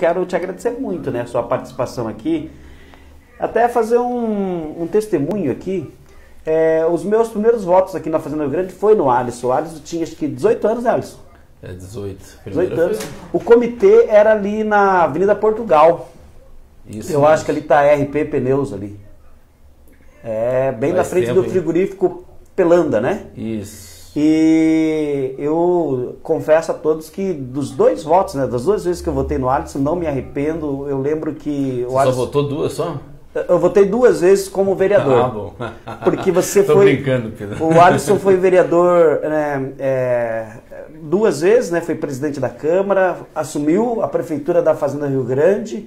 Quero te agradecer muito, né, a sua participação aqui. Até fazer um testemunho aqui. Os meus primeiros votos aqui na Fazenda Rio Grande foi no Alisson. O Alisson tinha acho que 18 anos, né, Alisson? 18. 18 anos. O comitê era ali na Avenida Portugal. Isso. Eu acho que ali tá RP Pneus ali. Bem na frente do frigorífico Pelanda, né? Isso. E eu confesso a todos que dos 2 votos, né, das 2 vezes que eu votei no Alisson, não me arrependo. Eu lembro que o Alisson... Só votou 2 só? Eu votei 2 vezes como vereador. Bom. Porque você Tô foi... brincando, Pedro. O Alisson foi vereador 2 vezes, né? Foi presidente da Câmara, assumiu a prefeitura da Fazenda Rio Grande.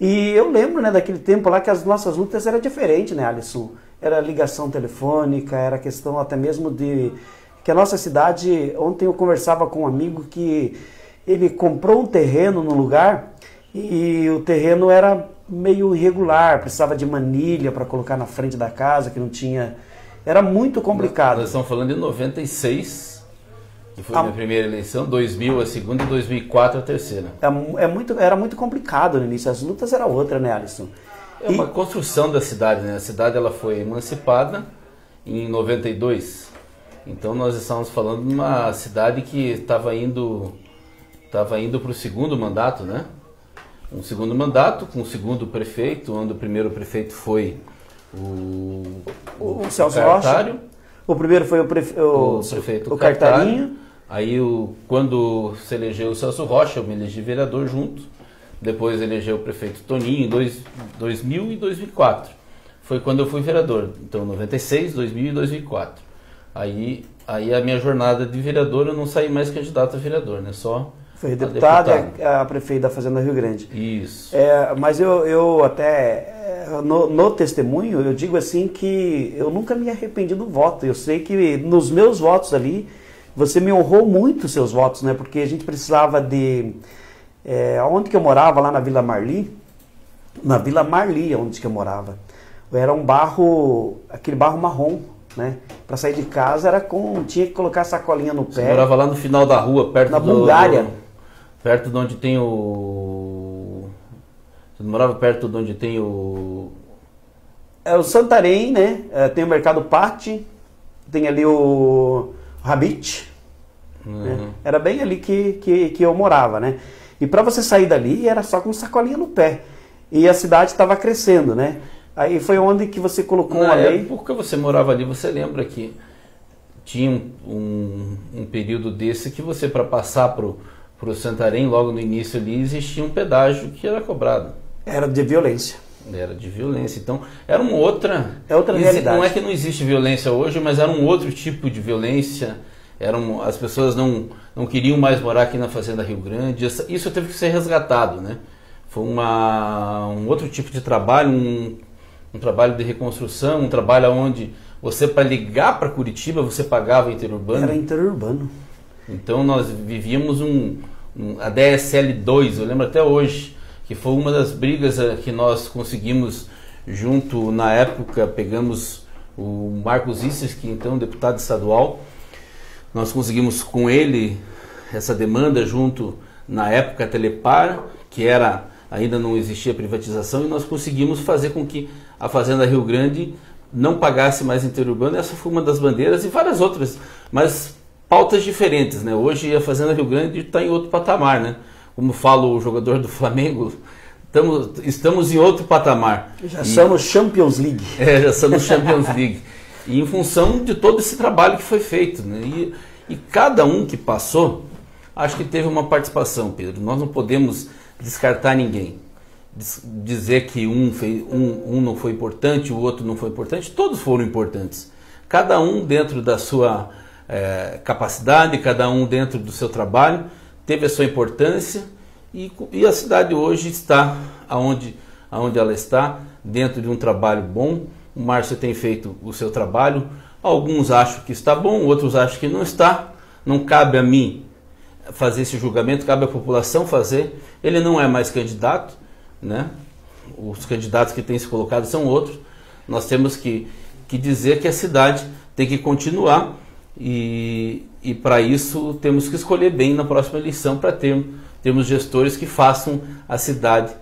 E eu lembro, né, daquele tempo lá que as nossas lutas eram diferentes, né, Alisson? Era ligação telefônica, era questão até mesmo de... Que a nossa cidade... Ontem eu conversava com um amigo que ele comprou um terreno num lugar e o terreno era meio irregular, precisava de manilha para colocar na frente da casa, que não tinha... Era muito complicado. Nós estamos falando de 96, que foi a minha primeira eleição, 2000 a segunda e 2004 a terceira. Era muito complicado no início, as lutas eram outras, né, Alisson? É uma construção da cidade, né? A cidade ela foi emancipada em 92, então nós estamos falando de uma cidade que estava indo para o segundo mandato, né? Um segundo mandato com o segundo prefeito, onde o primeiro prefeito foi o Celso Rocha. O primeiro foi o prefeito Cartarinho. Aí, quando se elegeu o Celso Rocha, eu me elegi vereador junto. Depois elegeu o prefeito Toninho em 2000 e 2004. Foi quando eu fui vereador. Então, 96, 2000 e 2004. Aí a minha jornada de vereador, eu não saí mais candidato a vereador, né? Só... Foi deputado e a prefeita da Fazenda Rio Grande. Isso. Mas eu até, no testemunho, eu digo assim que eu nunca me arrependi do voto. Eu sei que nos meus votos ali, você me honrou muito os seus votos, né? Porque a gente precisava de... onde que eu morava, lá na Vila Marli, onde que eu morava, era um aquele barro marrom, né? Para sair de casa tinha que colocar a sacolinha no pé. Você morava lá no final da rua, perto na Bulgária. Perto de onde tem o... Você morava perto de onde tem o... O Santarém, né? Tem o Mercado Pátio, tem ali o Rabit. Né? Era bem ali que eu morava, né? E para você sair dali era só com sacolinha no pé. E a cidade estava crescendo, né? Aí foi onde que você colocou uma lei. Porque você morava ali, você lembra que tinha um período desse que você, para passar para o Santarém, logo no início ali, existia um pedágio que era cobrado. Era de violência. Era de violência. Então, era uma outra... É outra realidade. Não é que não existe violência hoje, mas era um outro tipo de violência. As pessoas não queriam mais morar aqui na Fazenda Rio Grande. Isso teve que ser resgatado, né? Foi um outro tipo de trabalho, um trabalho de reconstrução, um trabalho onde você, para ligar para Curitiba, você pagava interurbano. Era interurbano. Então nós vivíamos a DSL2, eu lembro até hoje, que foi uma das brigas que nós conseguimos junto, na época, pegamos o Marcos Isses, que então deputado estadual, nós conseguimos com ele essa demanda junto, na época, a Telepar, que ainda não existia privatização, e nós conseguimos fazer com que a Fazenda Rio Grande não pagasse mais interurbano. Essa foi uma das bandeiras e várias outras, mas pautas diferentes, né? Hoje a Fazenda Rio Grande está em outro patamar, né? Como fala o jogador do Flamengo, estamos em outro patamar. Somos Champions League. Já somos Champions League. E em função de todo esse trabalho que foi feito, né? E cada um que passou, acho que teve uma participação, Pedro. Nós não podemos descartar ninguém. Dizer que um não foi importante, o outro não foi importante, todos foram importantes. Cada um dentro da sua capacidade, cada um dentro do seu trabalho, teve a sua importância e a cidade hoje está aonde ela está, dentro de um trabalho bom. O Márcio tem feito o seu trabalho, alguns acham que está bom, outros acham que não está. Não cabe a mim fazer esse julgamento, cabe à população fazer. Ele não é mais candidato, né? Os candidatos que têm se colocado são outros. Nós temos que dizer que a cidade tem que continuar e para isso temos que escolher bem na próxima eleição para termos gestores que façam a cidade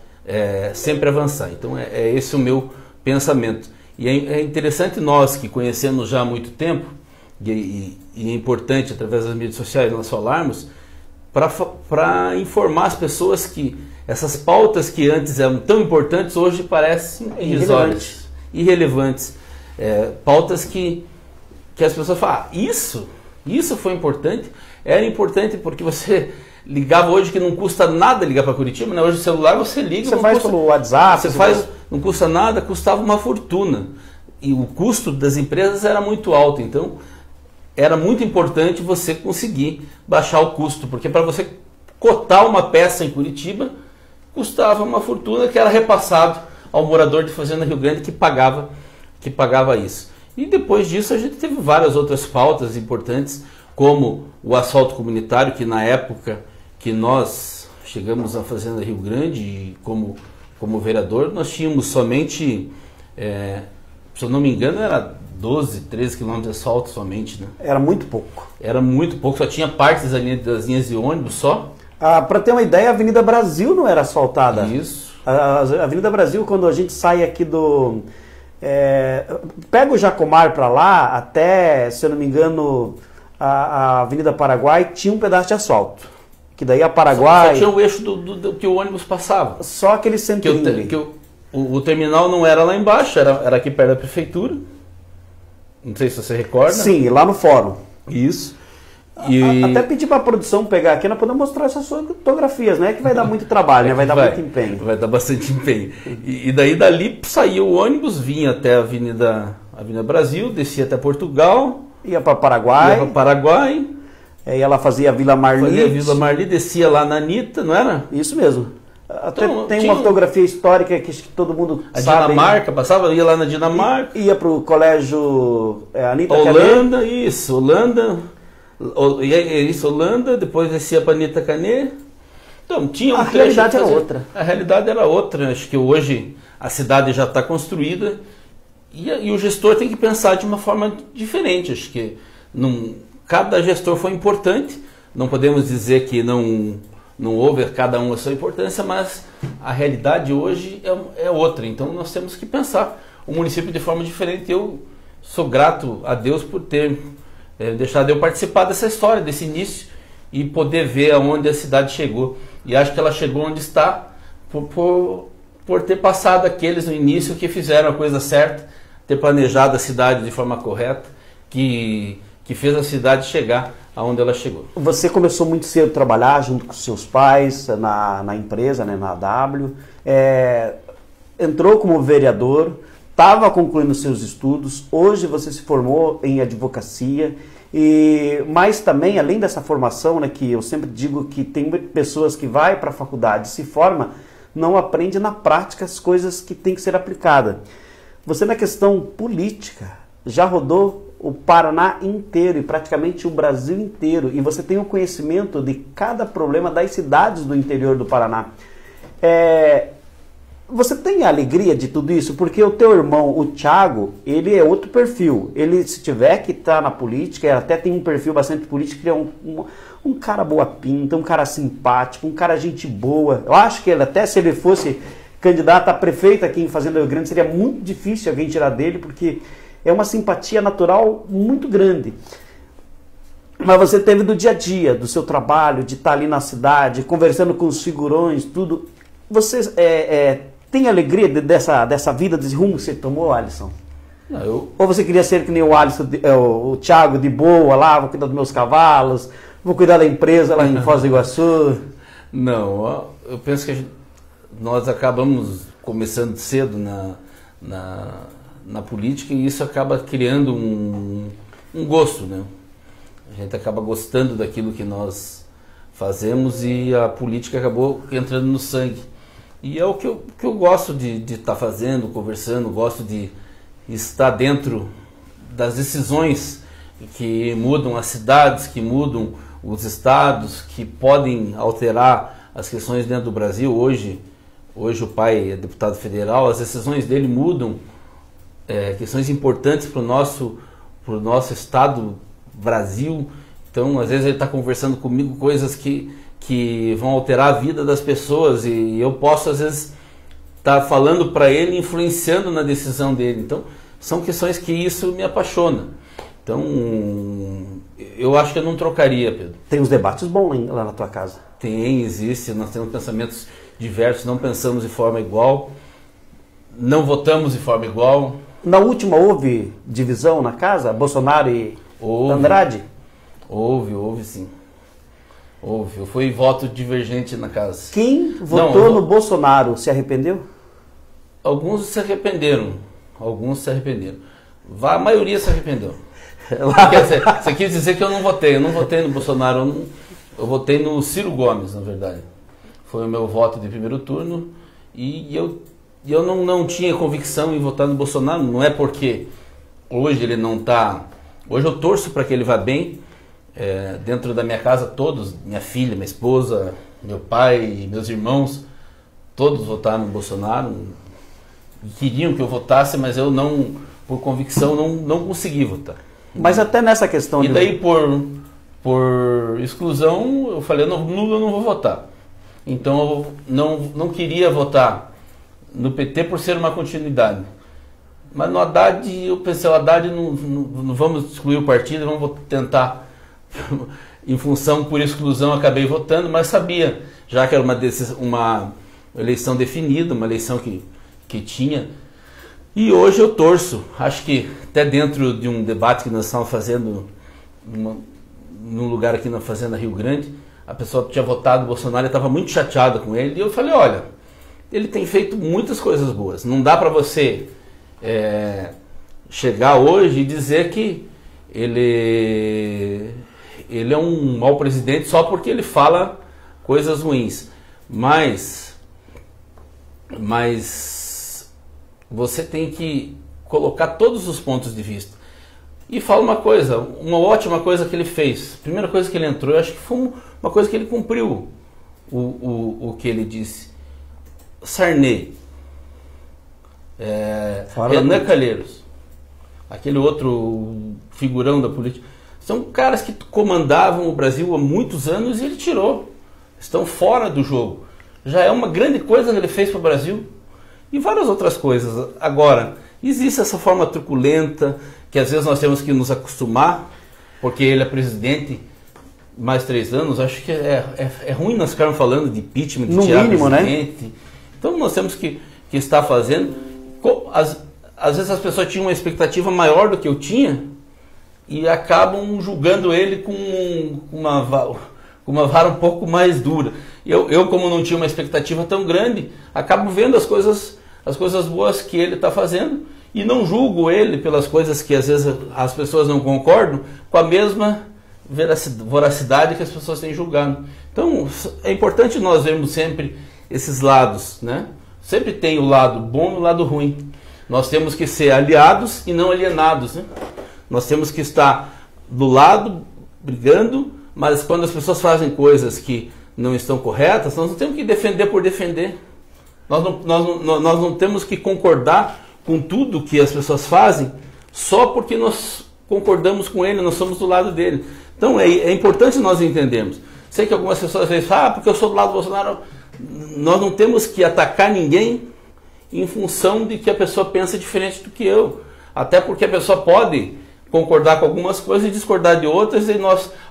sempre avançar. Então é esse o meu pensamento. E é interessante nós que conhecemos já há muito tempo, e é importante através das mídias sociais nós falarmos, para informar as pessoas que essas pautas que antes eram tão importantes, hoje parecem irrelevantes. Pautas que as pessoas falam, isso foi importante? Era importante porque você ligava hoje que não custa nada ligar para Curitiba, né? Hoje o celular você liga, você faz pelo WhatsApp, você faz, não custa nada, custava uma fortuna. E o custo das empresas era muito alto, então era muito importante você conseguir baixar o custo, porque para você cotar uma peça em Curitiba custava uma fortuna que era repassado ao morador de Fazenda Rio Grande que pagava isso. E depois disso a gente teve várias outras pautas importantes, como o asfalto comunitário, que na época que nós chegamos à Fazenda Rio Grande como vereador, nós tínhamos somente, se eu não me engano, era 12, 13 quilômetros de asfalto somente, né? Era muito pouco. Era muito pouco, só tinha partes das linhas de ônibus só. Para ter uma ideia, a Avenida Brasil não era asfaltada. Isso. A Avenida Brasil, quando a gente sai aqui do... pega o Jacomar para lá, até, se eu não me engano, a Avenida Paraguai tinha um pedaço de asfalto. Que daí a Paraguai... Só tinha o eixo do que o ônibus passava. Só aquele centrinho ali. O terminal não era lá embaixo, era aqui perto da prefeitura. Não sei se você recorda. Sim, lá no fórum. Isso. Até pedir para a produção pegar aqui, nós podemos mostrar essas fotografias, né? Que vai dar muito trabalho, né? Vai dar muito empenho. Vai dar bastante empenho. E daí dali saía o ônibus, vinha até a Avenida Brasil, descia até Portugal. Ia para Paraguai. Ia lá fazia a Vila Marli. Descia lá na Anitta, não era? Isso mesmo. Até então, tem uma fotografia histórica que todo mundo sabe. A Dinamarca, passava, ia lá na Dinamarca. Ia para o colégio Anitta Holanda, Canet. Isso, Holanda, depois descia para Anitta Canet. Então, tinha a realidade era outra. A realidade era outra. Acho que hoje a cidade já está construída e o gestor tem que pensar de uma forma diferente. Acho que cada gestor foi importante. Não podemos dizer que não houve cada um a sua importância, mas a realidade hoje é outra. Então nós temos que pensar o município de forma diferente. Eu sou grato a Deus por ter deixado eu participar dessa história, desse início, e poder ver aonde a cidade chegou. E acho que ela chegou onde está por ter passado aqueles no início que fizeram a coisa certa, ter planejado a cidade de forma correta, que fez a cidade chegar aonde ela chegou. Você começou muito cedo a trabalhar junto com seus pais na empresa, né, na AW, entrou como vereador, estava concluindo seus estudos, hoje você se formou em advocacia, mas também, além dessa formação, né, que eu sempre digo que tem pessoas que vai para a faculdade, se forma, não aprende na prática as coisas que tem que ser aplicada. Você, na questão política, já rodou o Paraná inteiro e praticamente o Brasil inteiro, e você tem o conhecimento de cada problema das cidades do interior do Paraná. Você tem a alegria de tudo isso? Porque o teu irmão, o Thiago, ele é outro perfil. Ele, se tiver que estar na política, ele até tem um perfil bastante político, ele é um cara boa pinta, um cara simpático, um cara gente boa. Eu acho que ele, até se ele fosse candidato a prefeito aqui em Fazenda Rio Grande, seria muito difícil alguém tirar dele, porque é uma simpatia natural muito grande. Mas você teve do dia a dia, do seu trabalho, de estar ali na cidade, conversando com os figurões, tudo. Você tem alegria dessa vida, desse rumo que você tomou, Alisson? Não, Ou você queria ser que nem o Alisson, o Thiago, de boa lá, vou cuidar dos meus cavalos, vou cuidar da empresa lá em Foz do Iguaçu? Não, eu penso que nós acabamos começando cedo na política, e isso acaba criando um gosto, né? A gente acaba gostando daquilo que nós fazemos, e a política acabou entrando no sangue. E é o que eu gosto de estar fazendo, conversando, gosto de estar dentro das decisões que mudam as cidades, que mudam os estados, que podem alterar as questões dentro do Brasil. Hoje o pai é deputado federal, as decisões dele mudam questões importantes para o nosso estado, Brasil. Então, às vezes ele está conversando comigo coisas que que vão alterar a vida das pessoas, e eu posso às vezes estar falando para ele, influenciando na decisão dele. Então são questões que isso me apaixona. Então eu acho que eu não trocaria, Pedro. Tem uns debates bons lá na tua casa. Tem, existe, nós temos pensamentos diversos, não pensamos de forma igual, não votamos de forma igual. Na última houve divisão na casa? Bolsonaro e Andrade? Houve sim. Houve. Eu fui voto divergente na casa. Quem votou no Bolsonaro se arrependeu? Alguns se arrependeram. A maioria se arrependeu. Você quis dizer que eu não votei. Eu não votei no Bolsonaro. Eu votei no Ciro Gomes, na verdade. Foi o meu voto de primeiro turno. E eu não tinha convicção em votar no Bolsonaro. Não é porque hoje ele não está... Hoje eu torço para que ele vá bem. Dentro da minha casa, todos, minha filha, minha esposa, meu pai, meus irmãos, todos votaram no Bolsonaro. Queriam que eu votasse, mas eu não, por convicção, não consegui votar. Mas até nessa questão... E daí, por exclusão, eu falei, eu não vou votar. Então, eu não queria votar no PT por ser uma continuidade. Mas no Haddad, eu pensei, o Haddad, não vamos excluir o partido, vamos tentar... Em função, por exclusão, acabei votando, mas sabia, já que era uma eleição definida, uma eleição que tinha. E hoje eu torço, acho que até dentro de um debate que nós estávamos fazendo num lugar aqui na Fazenda Rio Grande, a pessoa tinha votado o Bolsonaro e estava muito chateada com ele, e eu falei, olha, ele tem feito muitas coisas boas, não dá para você chegar hoje e dizer que ele é um mau presidente só porque ele fala coisas ruins. Mas você tem que colocar todos os pontos de vista. E fala uma ótima coisa que ele fez. A primeira coisa que ele entrou, eu acho que foi uma coisa que ele cumpriu o que ele disse. Sarney, Renan Calheiros, aquele outro figurão da política. São caras que comandavam o Brasil há muitos anos e ele tirou. Estão fora do jogo. Já é uma grande coisa que ele fez para o Brasil. E várias outras coisas. Agora, existe essa forma truculenta que às vezes nós temos que nos acostumar, porque ele é presidente mais 3 anos. Acho que é ruim nós ficarmos falando de impeachment, de no tirar mínimo, presidente. Né? Então nós temos que estar fazendo. Às vezes as pessoas tinham uma expectativa maior do que eu tinha, e acabam julgando ele com uma vara um pouco mais dura. Eu, como não tinha uma expectativa tão grande, acabo vendo as coisas boas que ele está fazendo e não julgo ele pelas coisas que às vezes as pessoas não concordam com a mesma voracidade que as pessoas têm julgado. Então é importante nós vermos sempre esses lados, né? Sempre tem o lado bom e o lado ruim. Nós temos que ser aliados e não alienados, né? Nós temos que estar do lado, brigando, mas quando as pessoas fazem coisas que não estão corretas, nós não temos que defender por defender. Nós não temos que concordar com tudo que as pessoas fazem só porque nós concordamos com ele, nós somos do lado dele. Então é importante nós entendermos. Sei que algumas pessoas às vezes falam, porque eu sou do lado do Bolsonaro. Nós não temos que atacar ninguém em função de que a pessoa pensa diferente do que eu. Até porque a pessoa pode concordar com algumas coisas e discordar de outras, e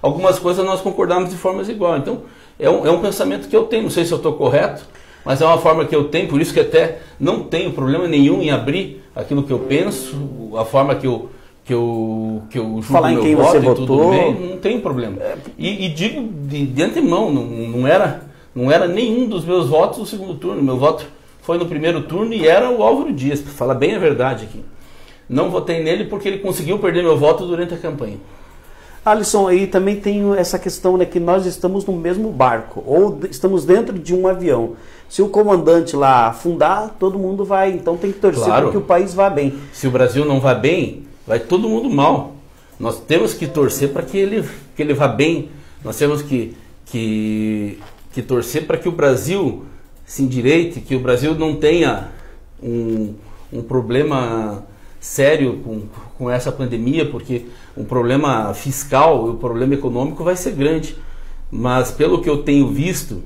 algumas coisas nós concordamos de formas iguais. Então, é um pensamento que eu tenho, não sei se eu estou correto, mas é uma forma que eu tenho, por isso que até não tenho problema nenhum em abrir aquilo que eu penso, a forma que eu julgo falar em meu quem voto você e votou. tudo bem, não tem problema. E digo de antemão, não era nenhum dos meus votos no segundo turno, meu voto foi no primeiro turno e era o Álvaro Dias, para falar bem a verdade aqui. Não votei nele porque ele conseguiu perder meu voto durante a campanha. Alisson, aí também tem essa questão, né, que nós estamos no mesmo barco, ou estamos dentro de um avião. Se o comandante lá afundar, todo mundo vai. Então tem que torcer para que o país vá bem. Se o Brasil não vá bem, vai todo mundo mal. Nós temos que torcer para que ele vá bem. Nós temos que torcer para que o Brasil se endireite, que o Brasil não tenha um problema sério com essa pandemia, porque o problema fiscal e o problema econômico vai ser grande. mas pelo que eu tenho visto,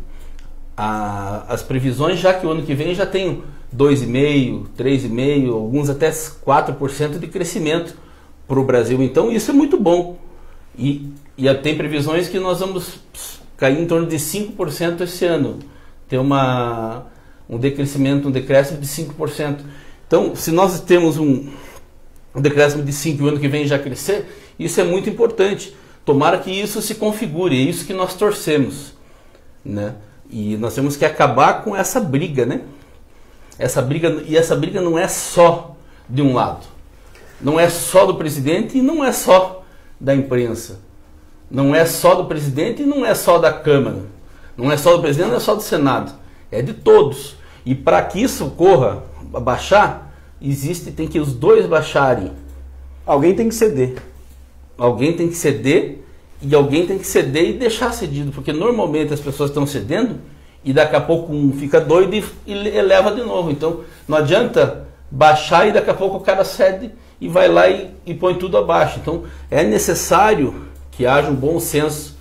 as previsões, já que o ano que vem já tem 2,5%, 3,5%, alguns até 4% de crescimento para o Brasil. Então isso é muito bom. E tem previsões que nós vamos cair em torno de 5% esse ano. Ter um decrescimento de 5%. Então, se nós temos um decréscimo de 5% e o ano que vem já crescer, isso é muito importante. Tomara que isso se configure, é isso que nós torcemos, né? E nós temos que acabar com essa briga, né? Essa briga não é só de um lado. Não é só do presidente e não é só da imprensa. Não é só do presidente e não é só da Câmara. Não é só do presidente, não é só do Senado. É de todos. E para que isso ocorra, baixar, tem que os dois baixarem. Alguém tem que ceder. Alguém tem que ceder e alguém tem que ceder e deixar cedido. Porque normalmente as pessoas estão cedendo e daqui a pouco um fica doido e eleva de novo. Então não adianta baixar e daqui a pouco o cara cede e vai lá e põe tudo abaixo. Então é necessário que haja um bom senso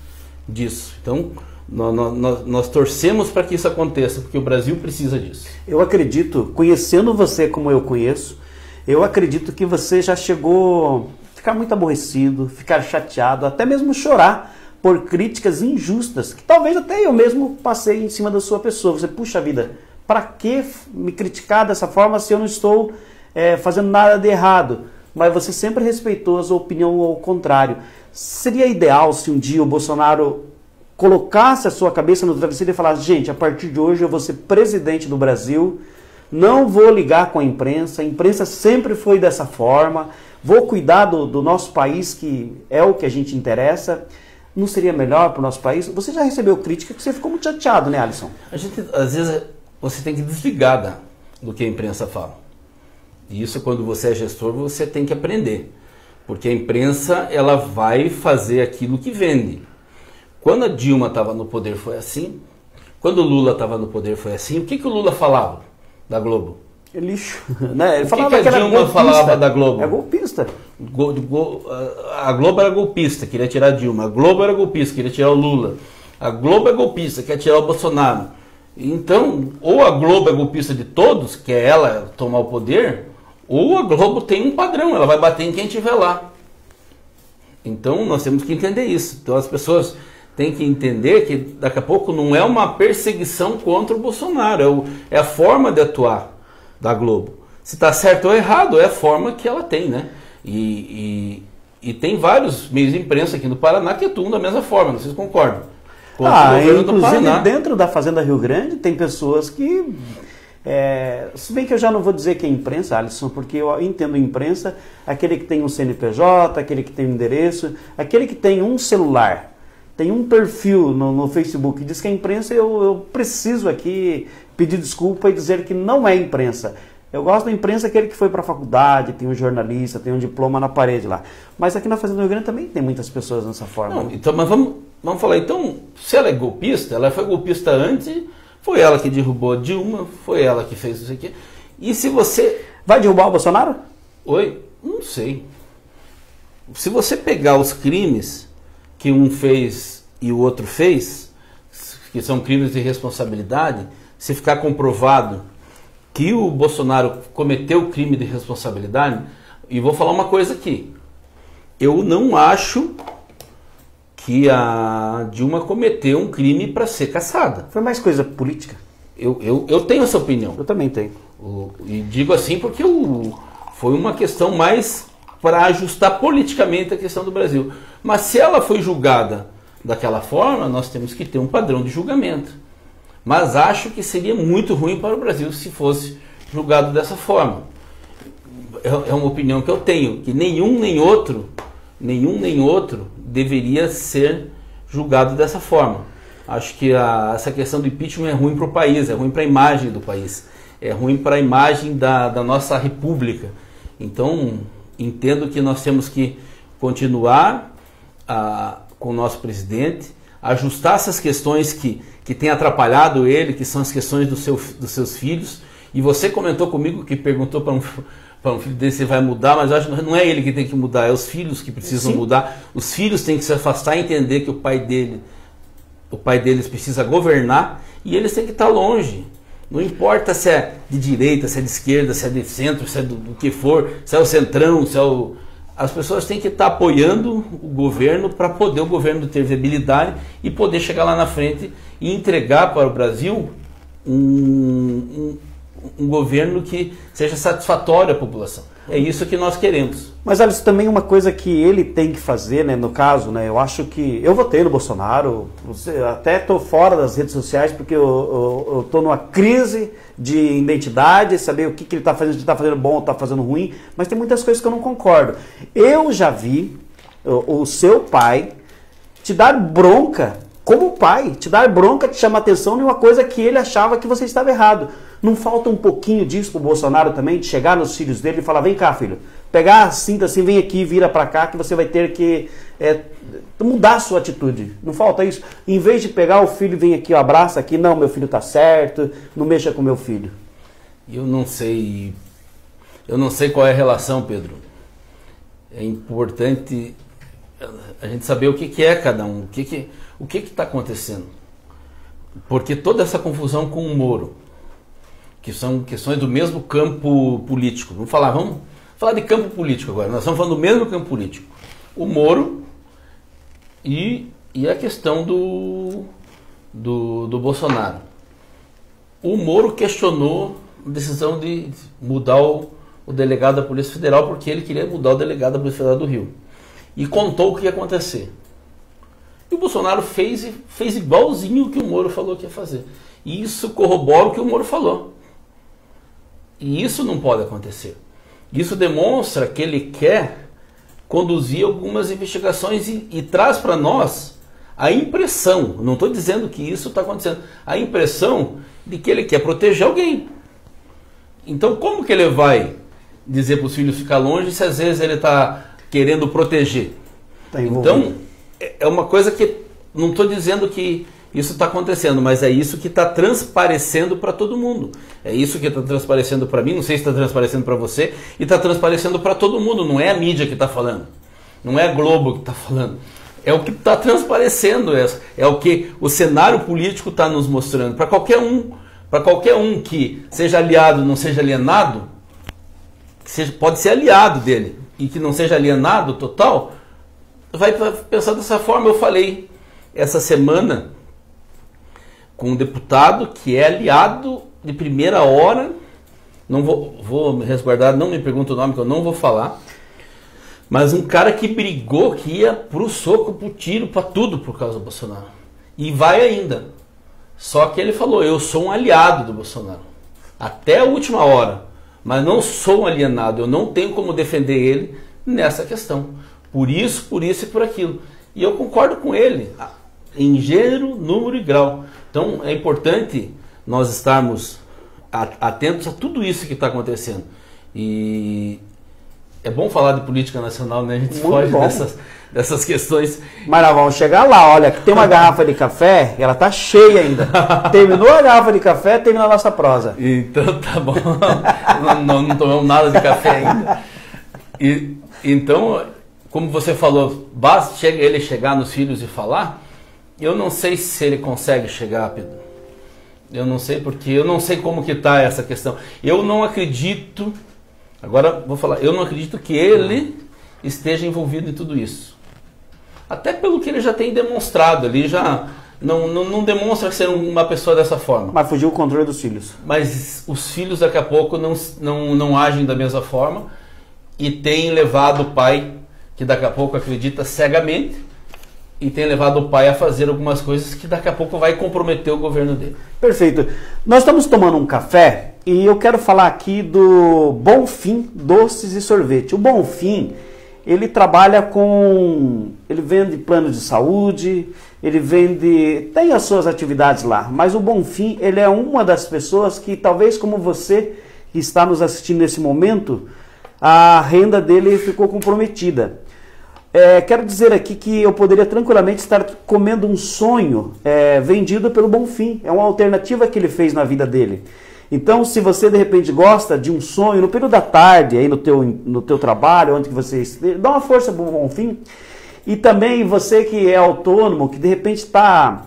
disso. Então nós torcemos para que isso aconteça, porque o Brasil precisa disso. Eu acredito, conhecendo você como eu conheço, eu acredito que você já chegou a ficar muito aborrecido, ficar chateado, até mesmo chorar por críticas injustas, que talvez até eu mesmo passei em cima da sua pessoa. Você, puxa vida, para que me criticar dessa forma se eu não estou fazendo nada de errado? Mas você sempre respeitou a sua opinião ao contrário. Seria ideal se um dia o Bolsonaro colocasse a sua cabeça no travesseiro e falasse: gente, a partir de hoje eu vou ser presidente do Brasil, não vou ligar com a imprensa sempre foi dessa forma, vou cuidar do nosso país, que é o que a gente interessa. Não seria melhor para o nosso país? Você já recebeu crítica que você ficou muito chateado, né, Alisson? Às vezes, você tem que desligar do que a imprensa fala. E isso, quando você é gestor, você tem que aprender. Porque a imprensa, ela vai fazer aquilo que vende. Quando a Dilma estava no poder foi assim. Quando o Lula estava no poder foi assim. O que o Lula falava da Globo? É lixo. Né? Ele falava que a Dilma falava da Globo? É golpista. A Globo era golpista, queria tirar a Dilma. A Globo era golpista, queria tirar o Lula. A Globo é golpista, quer tirar o Bolsonaro. Então, ou a Globo é golpista de todos, que é ela tomar o poder, ou a Globo tem um padrão, ela vai bater em quem estiver lá. Então, nós temos que entender isso. Então, as pessoas têm que entender que daqui a pouco não é uma perseguição contra o Bolsonaro, é a forma de atuar da Globo. Se está certo ou errado, é a forma que ela tem, né? E tem vários meios de imprensa aqui no Paraná que atuam da mesma forma, vocês concordam? Inclusive dentro da Fazenda Rio Grande tem pessoas que... se bem que eu já não vou dizer que é imprensa, Alisson, porque eu entendo imprensa, aquele que tem um CNPJ, aquele que tem um endereço, aquele que tem um celular, tem um perfil no Facebook, diz que é imprensa. Eu preciso aqui pedir desculpa e dizer que não é imprensa. Eu gosto da imprensa, aquele que foi para a faculdade, tem um jornalista, tem um diploma na parede lá. Mas aqui na Fazenda Rio Grande também tem muitas pessoas dessa forma. Não, então, mas vamos falar, então, se ela é golpista, ela foi golpista antes, foi ela que derrubou a Dilma, foi ela que fez isso aqui. E se você... Vai derrubar o Bolsonaro? Oi? Não sei. Se você pegar os crimes que um fez e o outro fez, que são crimes de responsabilidade, se ficar comprovado que o Bolsonaro cometeu crime de responsabilidade, e vou falar uma coisa aqui, eu não acho que a Dilma cometeu um crime para ser caçada. Foi mais coisa política? Eu tenho essa opinião. Eu também tenho. E digo assim porque foi uma questão mais para ajustar politicamente a questão do Brasil. Mas se ela foi julgada daquela forma, nós temos que ter um padrão de julgamento. Mas acho que seria muito ruim para o Brasil se fosse julgado dessa forma. É uma opinião que eu tenho, que nenhum nem outro deveria ser julgado dessa forma. Acho que essa questão do impeachment é ruim para o país, é ruim para a imagem do país, é ruim para a imagem da nossa república. Então, entendo que nós temos que continuar com o nosso presidente, ajustar essas questões que têm atrapalhado ele, que são as questões dos seus filhos. E você comentou comigo, que perguntou para um filho dele se vai mudar, mas eu acho que não é ele que tem que mudar, é os filhos que precisam mudar. Os filhos têm que se afastar e entender que o pai dele o pai deles precisa governar e eles têm que estar longe. Não importa se é de direita, se é de esquerda, se é de centro, se é do que for, se é o centrão, se é o... As pessoas têm que estar apoiando o governo para poder o governo ter viabilidade e poder chegar lá na frente e entregar para o Brasil um governo que seja satisfatório à população. É isso que nós queremos. Mas, Alisson, também uma coisa que ele tem que fazer, né, no caso, né, eu acho que... Eu votei no Bolsonaro, até estou fora das redes sociais porque eu estou numa crise de identidade, saber o que ele está fazendo, se está fazendo bom ou está fazendo ruim, mas tem muitas coisas que eu não concordo. Eu já vi o seu pai te dar bronca, como pai, te dar bronca, te chamar atenção em uma coisa que ele achava que você estava errado. Não falta um pouquinho disso pro Bolsonaro também, de chegar nos filhos dele e falar, vem cá, filho, pegar a cinta assim, vem aqui, vira pra cá, que você vai ter que mudar a sua atitude. Não falta isso? Em vez de pegar o filho e vem aqui, ó, abraça aqui, não, meu filho tá certo, não mexa com meu filho. Eu não sei qual é a relação, Pedro. É importante a gente saber o que é cada um, o que está acontecendo. Porque toda essa confusão com o Moro, que são questões do mesmo campo político. Vamos falar de campo político agora. Nós estamos falando do mesmo campo político. O Moro e a questão do Bolsonaro. O Moro questionou a decisão de mudar o delegado da Polícia Federal porque ele queria mudar o delegado da Polícia Federal do Rio. E contou o que ia acontecer. E o Bolsonaro fez igualzinho o que o Moro falou que ia fazer. E isso corrobora o que o Moro falou. E isso não pode acontecer. Isso demonstra que ele quer conduzir algumas investigações e traz para nós a impressão, não estou dizendo que isso está acontecendo, a impressão de que ele quer proteger alguém. Então como que ele vai dizer para os filhos ficar longe se às vezes ele está querendo proteger? Então é uma coisa que não estou dizendo que isso está acontecendo, mas é isso que está transparecendo para todo mundo. É isso que está transparecendo para mim, não sei se está transparecendo para você, e está transparecendo para todo mundo. Não é a mídia que está falando, não é a Globo que está falando. É o que está transparecendo, é o que o cenário político está nos mostrando. Para qualquer um que seja aliado, não seja alienado, pode ser aliado dele e que não seja alienado total, vai pensar dessa forma. Eu falei essa semana com um deputado que é aliado de primeira hora, não vou me resguardar, não me pergunta o nome que eu não vou falar, mas um cara que brigou, que ia pro soco, pro tiro, pra tudo por causa do Bolsonaro. E vai ainda. Só que ele falou, eu sou um aliado do Bolsonaro. Até a última hora. Mas não sou um alienado, eu não tenho como defender ele nessa questão. Por isso e por aquilo. E eu concordo com ele, em gênero, número e grau. Então é importante nós estarmos atentos a tudo isso que está acontecendo. E é bom falar de política nacional, né? A gente foge dessas questões. Mas nós vamos chegar lá, olha, que tem uma garrafa de café, ela tá cheia ainda. Terminou a garrafa de café, terminou a nossa prosa. Então tá bom. não tomamos nada de café ainda. Então, como você falou, basta ele chegar nos filhos e falar. Eu não sei se ele consegue chegar, Pedro. Eu não sei, porque eu não sei como que está essa questão. Eu não acredito, agora vou falar, eu não acredito que ele esteja envolvido em tudo isso. Até pelo que ele já tem demonstrado, ele já não demonstra ser uma pessoa dessa forma. Mas fugiu o controle dos filhos. Mas os filhos daqui a pouco não agem da mesma forma e tem levado o pai, que daqui a pouco acredita cegamente, e tem levado o pai a fazer algumas coisas que daqui a pouco vai comprometer o governo dele. Perfeito. Nós estamos tomando um café e eu quero falar aqui do Bonfim Doces e Sorvete. O Bonfim, ele trabalha ele vende plano de saúde, tem as suas atividades lá, mas o Bonfim, ele é uma das pessoas que talvez como você que está nos assistindo nesse momento, a renda dele ficou comprometida. Quero dizer aqui que eu poderia tranquilamente estar comendo um sonho vendido pelo Bonfim. É uma alternativa que ele fez na vida dele. Então, se você de repente gosta de um sonho, no período da tarde, aí no teu trabalho, onde que você esteja, dá uma força para o Bonfim. E também você que é autônomo, que de repente está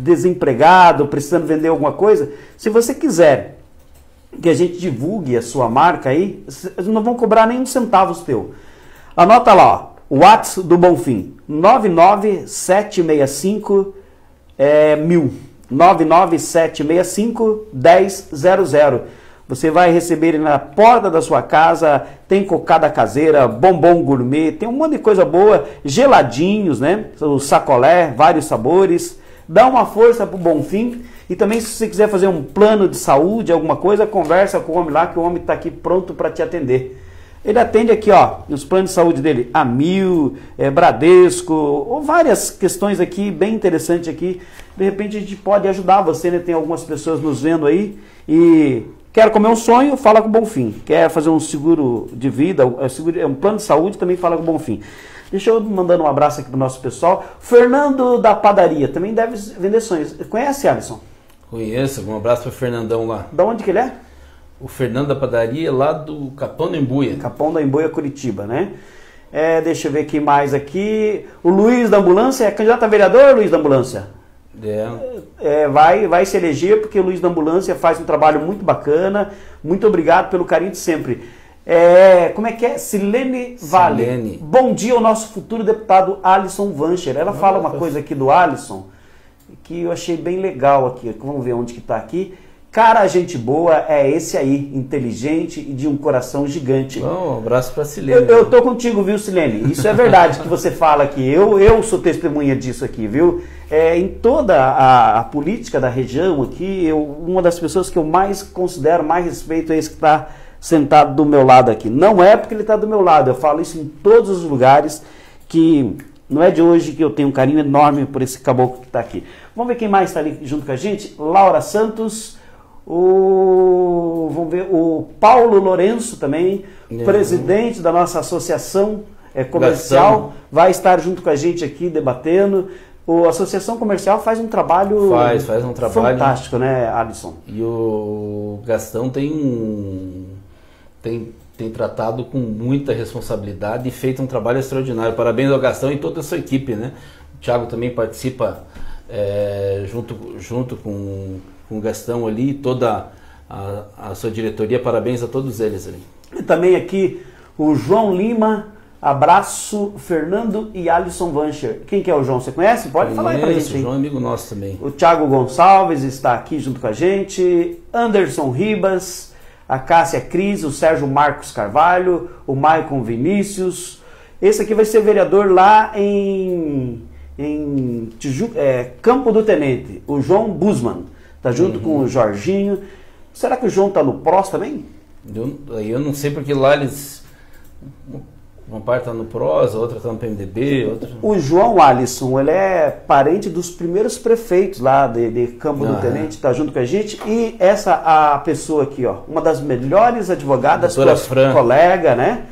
desempregado, precisando vender alguma coisa, se você quiser que a gente divulgue a sua marca aí, não vão cobrar nem um centavo teu. Anota lá, ó, o WhatsApp do Bonfim, 99765 1000, 99765 1000. Você vai receber ele na porta da sua casa, tem cocada caseira, bombom gourmet, tem um monte de coisa boa, geladinhos, né? O sacolé, vários sabores. Dá uma força pro Bonfim. E também, se você quiser fazer um plano de saúde, alguma coisa, conversa com o homem lá, que o homem está aqui pronto para te atender. Ele atende aqui, ó, nos planos de saúde dele, Amil, Bradesco, ou várias questões aqui, bem interessantes aqui. De repente a gente pode ajudar você, né? Tem algumas pessoas nos vendo aí e quer comer um sonho, fala com o Bonfim. Quer fazer um seguro de vida, um plano de saúde, também fala com o Bonfim. Deixa eu mandando um abraço aqui pro nosso pessoal. Fernando da Padaria, também deve vender sonhos. Conhece, Alisson? Conheço, um abraço para o Fernandão lá. Da onde que ele é? O Fernando da Padaria, lá do Capão da Embuia. Capão da Embuia, Curitiba, né? Deixa eu ver aqui mais aqui. O Luiz da Ambulância, é candidato a vereador, Luiz da Ambulância? Vai se eleger porque o Luiz da Ambulância faz um trabalho muito bacana. Muito obrigado pelo carinho de sempre. Como é que é? Silene Vale. Silene. Bom dia ao nosso futuro deputado Alisson Vancher. Ela fala uma coisa aqui do Alisson que eu achei bem legal aqui. Vamos ver onde que está aqui. Cara, gente boa é esse aí, inteligente e de um coração gigante. Um abraço para Silene. Eu tô contigo, viu, Silene? Isso é verdade que você fala aqui. Eu sou testemunha disso aqui, viu? Em toda a política da região aqui, uma das pessoas que eu mais considero, mais respeito é esse que está sentado do meu lado aqui. Não é porque ele está do meu lado, eu falo isso em todos os lugares, que não é de hoje que eu tenho um carinho enorme por esse caboclo que está aqui. Vamos ver quem mais está ali junto com a gente. Laura Santos, vamos ver, o Paulo Lourenço também, presidente da nossa associação comercial, Gastão. vai estar junto com a gente aqui debatendo. A associação comercial faz um trabalho faz um trabalho fantástico, né, Alisson? E o Gastão tem tratado com muita responsabilidade e feito um trabalho extraordinário. Parabéns ao Gastão e toda a sua equipe, né? O Thiago também participa junto com o Gastão ali, toda a sua diretoria. Parabéns a todos eles ali. E também aqui o João Lima, abraço, Fernando e Alisson Vancher. Quem que é o João? Você conhece? Pode falar aí pra gente. O João é amigo nosso também. O Thiago Gonçalves está aqui junto com a gente, Anderson Ribas, a Cássia Cris, o Sérgio Marcos Carvalho, o Maicon Vinícius. Esse aqui vai ser vereador lá em Campo do Tenente, o João Busman. Tá junto com o Jorginho. Será que o João tá no PROS também? Eu não sei, porque lá eles... Uma parte está no PROS, a outra está no PMDB. O João Alisson, ele é parente dos primeiros prefeitos lá de Campo do Tenente, está junto com a gente. E a pessoa aqui, ó, uma das melhores advogadas, doutora Fran, colega, né?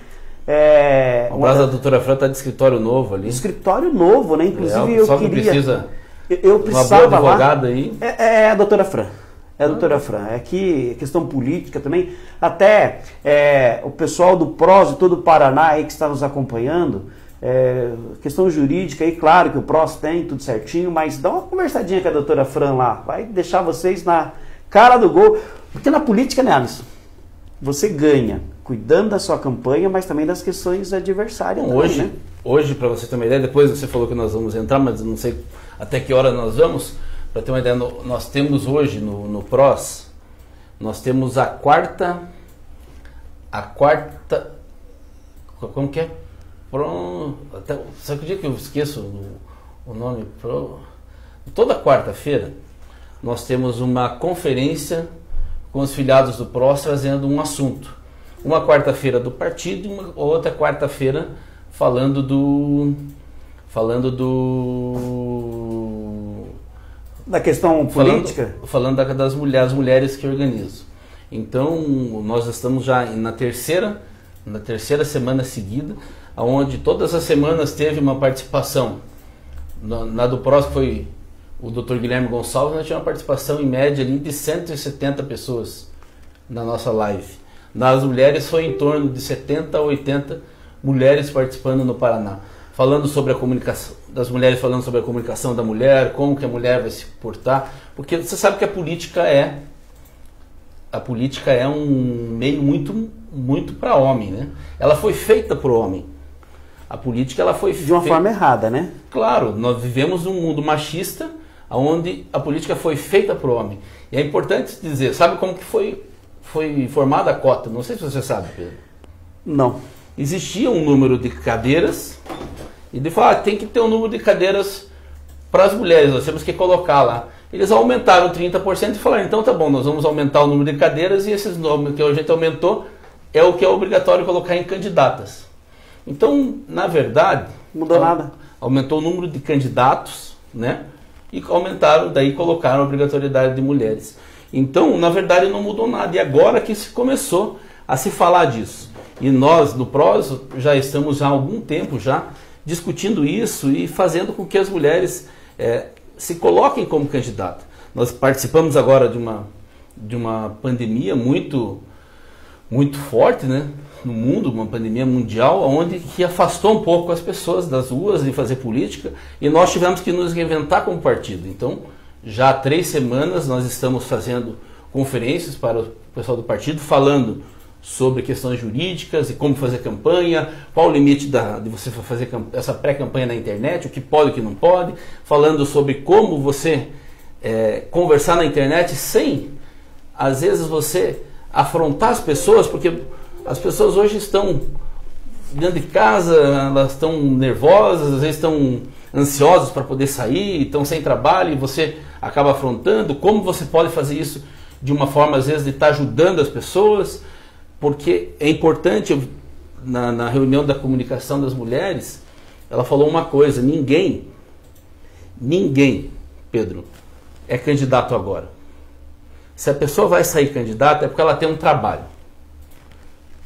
Um abraço da doutora Fran, está de escritório novo ali. Escritório novo, né? Inclusive eu queria... Eu precisava uma boa advogada lá. Aí. A doutora Fran. É a doutora Fran. É que questão política também. Até o pessoal do PROS de todo o Paraná aí que está nos acompanhando, questão jurídica aí, claro que o PROS tem tudo certinho, mas dá uma conversadinha com a doutora Fran lá. Vai deixar vocês na cara do gol. Porque na política, né, Alisson? Você ganha cuidando da sua campanha, mas também das questões adversárias. Bom, também, hoje, para você ter uma ideia, depois você falou que nós vamos entrar, mas não sei até que hora nós vamos. Para ter uma ideia, nós temos hoje no PROS, nós temos a quarta, como que é? Sabe que dia que eu esqueço o nome? Toda quarta-feira nós temos uma conferência com os filiados do PROS trazendo um assunto. Uma quarta-feira do partido e uma outra quarta-feira falando da questão política? Falando das mulheres que organizam. Então, nós estamos já na terceira semana seguida, onde todas as semanas teve uma participação. Na do PROS foi o Dr. Guilherme Gonçalves, nós tivemos uma participação em média ali de 170 pessoas na nossa live. Nas mulheres foi em torno de 70 a 80 mulheres participando no Paraná. falando sobre a comunicação das mulheres, falando sobre a comunicação da mulher, como que a mulher vai se portar, porque você sabe que a política é um meio muito para homem, né? Ela foi feita para o homem. A política ela foi de uma forma errada, né? Claro, nós vivemos num mundo machista, onde a política foi feita para o homem. E é importante dizer, sabe como que foi formada a cota? Não sei se você sabe, Pedro. Não. Existia um número de cadeiras, e ele falou, tem que ter um número de cadeiras para as mulheres, nós temos que colocar lá. Eles aumentaram 30% e falaram, então tá bom, nós vamos aumentar o número de cadeiras e esses números que a gente aumentou é o que é obrigatório colocar em candidatas. Então, na verdade... Mudou nada. Aumentou o número de candidatos, né? E aumentaram, daí colocaram a obrigatoriedade de mulheres. Então, na verdade, não mudou nada. E agora que se começou a se falar disso. E nós, no PROS, já estamos há algum tempo já discutindo isso e fazendo com que as mulheres se coloquem como candidata. Nós participamos agora de uma pandemia muito forte, né, no mundo, uma pandemia mundial, onde que afastou um pouco as pessoas das ruas de fazer política, e nós tivemos que nos reinventar como partido. Então, já há 3 semanas nós estamos fazendo conferências para o pessoal do partido, falando sobre questões jurídicas e como fazer campanha, qual o limite de você fazer essa pré-campanha na internet, o que pode e o que não pode, falando sobre como você conversar na internet sem, às vezes, você afrontar as pessoas, porque as pessoas hoje estão dentro de casa, elas estão nervosas, às vezes estão ansiosas para poder sair, estão sem trabalho e você acaba afrontando. Como você pode fazer isso de uma forma, às vezes, de estar ajudando as pessoas? Porque é importante, na reunião da comunicação das mulheres, ela falou uma coisa, ninguém, Pedro, é candidato agora. Se a pessoa vai sair candidata é porque ela tem um trabalho.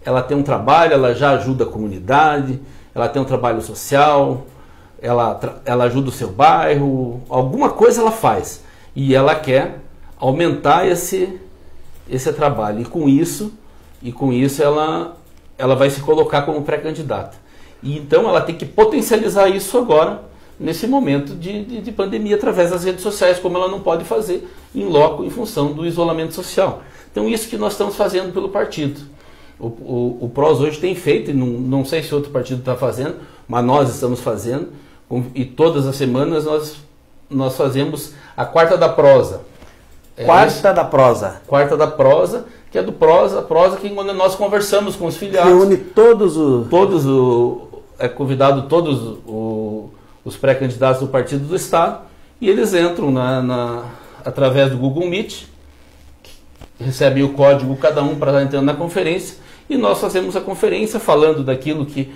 Ela tem um trabalho, ela já ajuda a comunidade, ela tem um trabalho social, ela ajuda o seu bairro, alguma coisa ela faz. E ela quer aumentar esse trabalho. E com isso ela vai se colocar como pré-candidata. E então ela tem que potencializar isso agora, nesse momento de pandemia, através das redes sociais, como ela não pode fazer em loco, em função do isolamento social. Então isso que nós estamos fazendo pelo partido. O PROS hoje tem feito, e não sei se outro partido está fazendo, mas nós estamos fazendo, e todas as semanas nós fazemos a Quarta da Prosa. Quarta da Prosa, que é do PROS, a prosa que quando nós conversamos com os filiados. Reúne é convidado todos os pré-candidatos do Partido do Estado, e eles entram através do Google Meet, recebem o código cada um para estar entrando na conferência, e nós fazemos a conferência falando daquilo que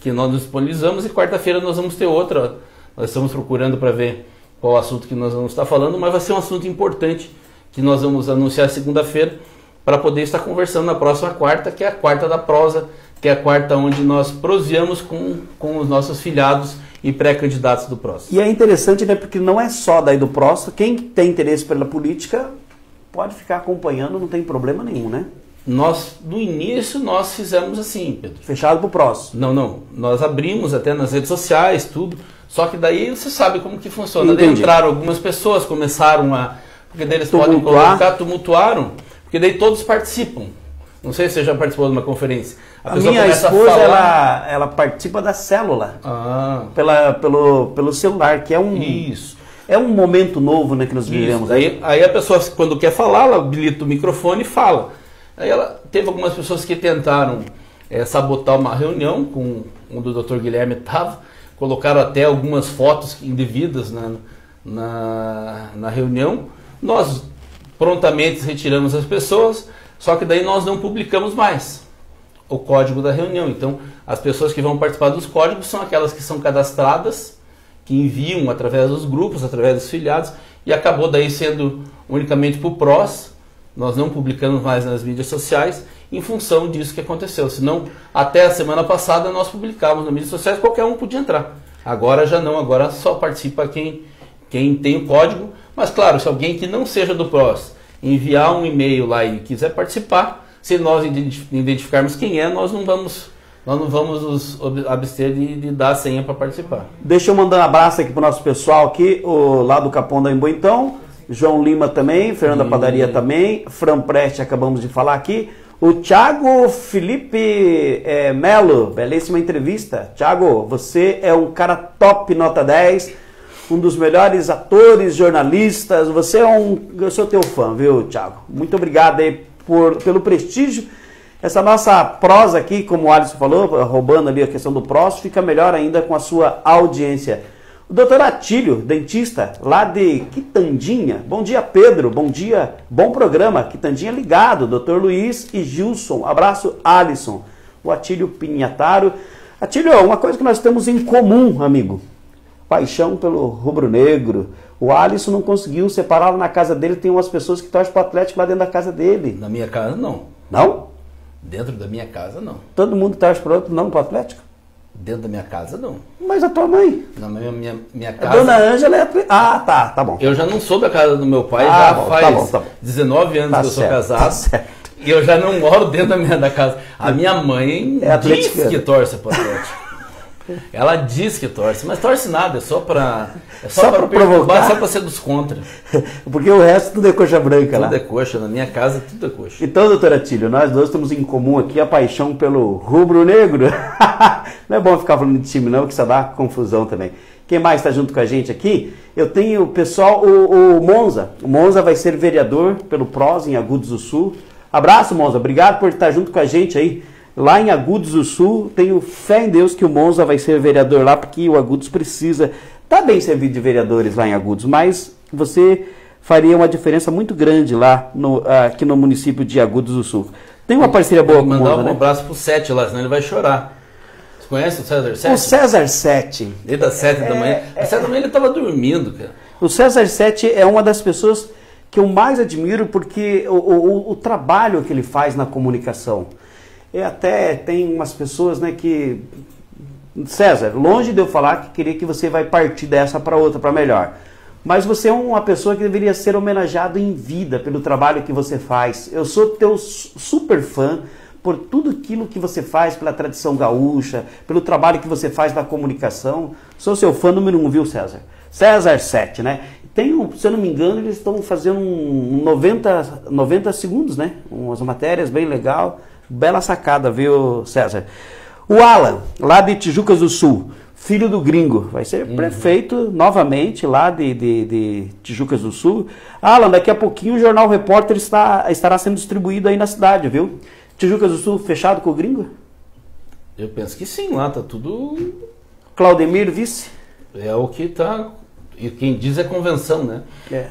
nós nos disponibilizamos, e quarta-feira nós vamos ter outra. Nós estamos procurando para ver qual assunto que nós vamos estar falando, mas vai ser um assunto importante que nós vamos anunciar segunda-feira para poder estar conversando na próxima quarta, que é a Quarta da Prosa, que é a quarta onde nós proseamos com os nossos filiados e pré-candidatos do PROS. E é interessante, né, porque não é só daí do PROS, quem tem interesse pela política pode ficar acompanhando, não tem problema nenhum, né? No início, nós fizemos assim, Pedro. Fechado pro PROS? Não. Nós abrimos até nas redes sociais, tudo. Só que daí você sabe como que funciona. Entendi. Daí entraram algumas pessoas, começaram a... Porque daí eles podem colocar, tumultuaram, porque daí todos participam. Não sei se você já participou de uma conferência. A minha esposa, ela participa da célula. Pelo celular, que é um... Isso. É um momento novo, né, que nós vivemos. Aí a pessoa, quando quer falar, ela habilita o microfone e fala. Aí teve algumas pessoas que tentaram sabotar uma reunião, com onde o Dr. Guilherme estava, colocaram até algumas fotos indevidas na reunião. Nós prontamente retiramos as pessoas, só que daí nós não publicamos mais o código da reunião. Então, as pessoas que vão participar dos códigos são aquelas que são cadastradas, que enviam através dos grupos, através dos filiados, e acabou daí sendo unicamente para o PROS. Nós não publicamos mais nas mídias sociais em função disso que aconteceu. Senão, até a semana passada nós publicávamos nas mídias sociais, qualquer um podia entrar. Agora já não, agora só participa quem tem o código. Mas claro, se alguém que não seja do PROS enviar um e-mail lá e quiser participar, se nós identificarmos quem é, nós não vamos nós não vamos nos abster de dar a senha para participar. Deixa eu mandar um abraço aqui para o nosso pessoal aqui, lá do Capão da Embu, então. João Lima também, Fernanda Padaria também, Fran Preste, acabamos de falar aqui. O Thiago Felipe Melo, belíssima entrevista. Thiago, você é um cara top, nota 10, um dos melhores atores, jornalistas. Eu sou teu fã, viu, Thiago? Muito obrigado aí pelo prestígio. Essa nossa prosa aqui, como o Alisson falou, roubando ali a questão do próximo, fica melhor ainda com a sua audiência. O doutor Atílio, dentista, lá de Quitandinha. Bom dia, Pedro. Bom dia. Bom programa. Quitandinha ligado. Doutor Luiz e Gilson. Abraço, Alisson. O Atílio Pinhataro. Atílio, uma coisa que nós temos em comum, amigo. Paixão pelo rubro-negro. O Alisson não conseguiu separá-lo na casa dele. Tem umas pessoas que torcem para o Atlético lá dentro da casa dele. Na minha casa, não. Não? Dentro da minha casa, não. Todo mundo torce para o outro, não para o Atlético? Dentro da minha casa, não. Mas a tua mãe? Na minha A casa... dona Ângela é... Ah, tá bom. Eu já não sou da casa do meu pai, faz tá bom. 19 anos que eu sou casado. Tá certo. E eu já não moro dentro da casa. A minha mãe diz que torce para o Atlético. Ela diz que torce, mas torce nada, é só para provocar, só para ser dos contra. Porque o resto tudo é coxa branca lá. Tudo é coxa, na minha casa tudo é coxa. Então, doutor Atílio, nós dois temos em comum aqui a paixão pelo rubro-negro. Não é bom ficar falando de time não, que isso dá confusão também. Quem mais está junto com a gente aqui? Eu tenho o pessoal, o Monza. O Monza vai ser vereador pelo PROS em Agudos do Sul. Abraço, Monza, obrigado por estar junto com a gente aí. Lá em Agudos do Sul, tenho fé em Deus que o Monza vai ser vereador lá, porque o Agudos precisa. Está bem servido de vereadores lá em Agudos, mas você faria uma diferença muito grande lá aqui no município de Agudos do Sul. Tem uma parceria boa com o Monza, mandar um abraço pro Sete lá, senão ele vai chorar. Você conhece o César Sete? O César Sete. Desde as 7 da manhã. Às 7 da manhã ele estava dormindo, cara. O César Sete é uma das pessoas que eu mais admiro, porque o trabalho que ele faz na comunicação. E até tem umas pessoas, né, que... César, longe de eu falar que queria que você vai partir dessa para outra, para melhor. Mas você é uma pessoa que deveria ser homenageado em vida pelo trabalho que você faz. Eu sou teu super fã por tudo aquilo que você faz pela tradição gaúcha, pelo trabalho que você faz na comunicação. Sou seu fã número 1, viu, César? César 7, né? Se eu não me engano, eles estão fazendo 90 segundos, né? Umas matérias bem legal. Bela sacada, viu, César? O Alan, lá de Tijucas do Sul, filho do gringo, vai ser prefeito novamente lá de Tijucas do Sul. Alan, daqui a pouquinho o Jornal Repórter estará sendo distribuído aí na cidade, viu? Tijucas do Sul fechado com o gringo? Eu penso que sim, lá tá tudo... Claudemir, vice? É o que tá... E quem diz é convenção, né? É.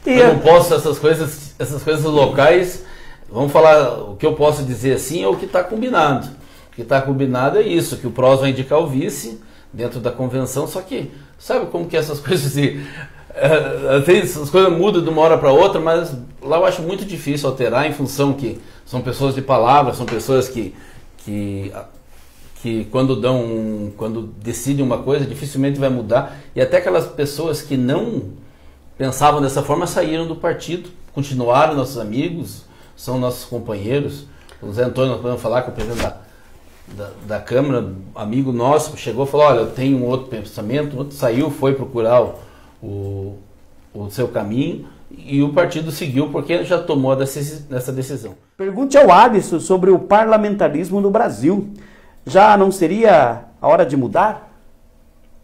Eu não posso, essas coisas locais... Vamos falar, o que eu posso dizer assim é o que está combinado. O que está combinado é isso, que o PROS vai indicar o vice dentro da convenção, só que sabe como que essas coisas às vezes as coisas mudam de uma hora para outra, mas lá eu acho muito difícil alterar em função que são pessoas de palavra, são pessoas que quando decidem uma coisa dificilmente vai mudar, e até aquelas pessoas que não pensavam dessa forma saíram do partido, continuaram nossos amigos, são nossos companheiros. O Zé Antônio, nós podemos falar, que é o presidente da Câmara, amigo nosso, chegou e falou, olha, eu tenho um outro pensamento, outro saiu, foi procurar o seu caminho, e o partido seguiu porque já tomou essa decisão. Pergunte ao Alisson sobre o parlamentarismo no Brasil. Já não seria a hora de mudar?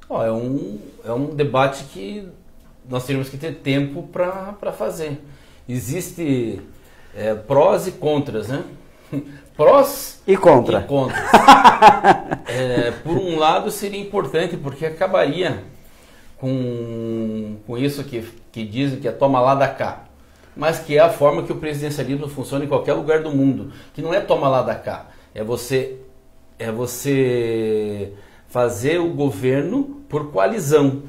É um debate que nós teríamos que ter tempo para fazer. Existe... prós e contras, né? Prós e contras. Por um lado seria importante, porque acabaria com isso que dizem que é toma lá da cá, mas que é a forma que o presidencialismo funciona em qualquer lugar do mundo, que não é toma lá da cá, é você fazer o governo por coalizão.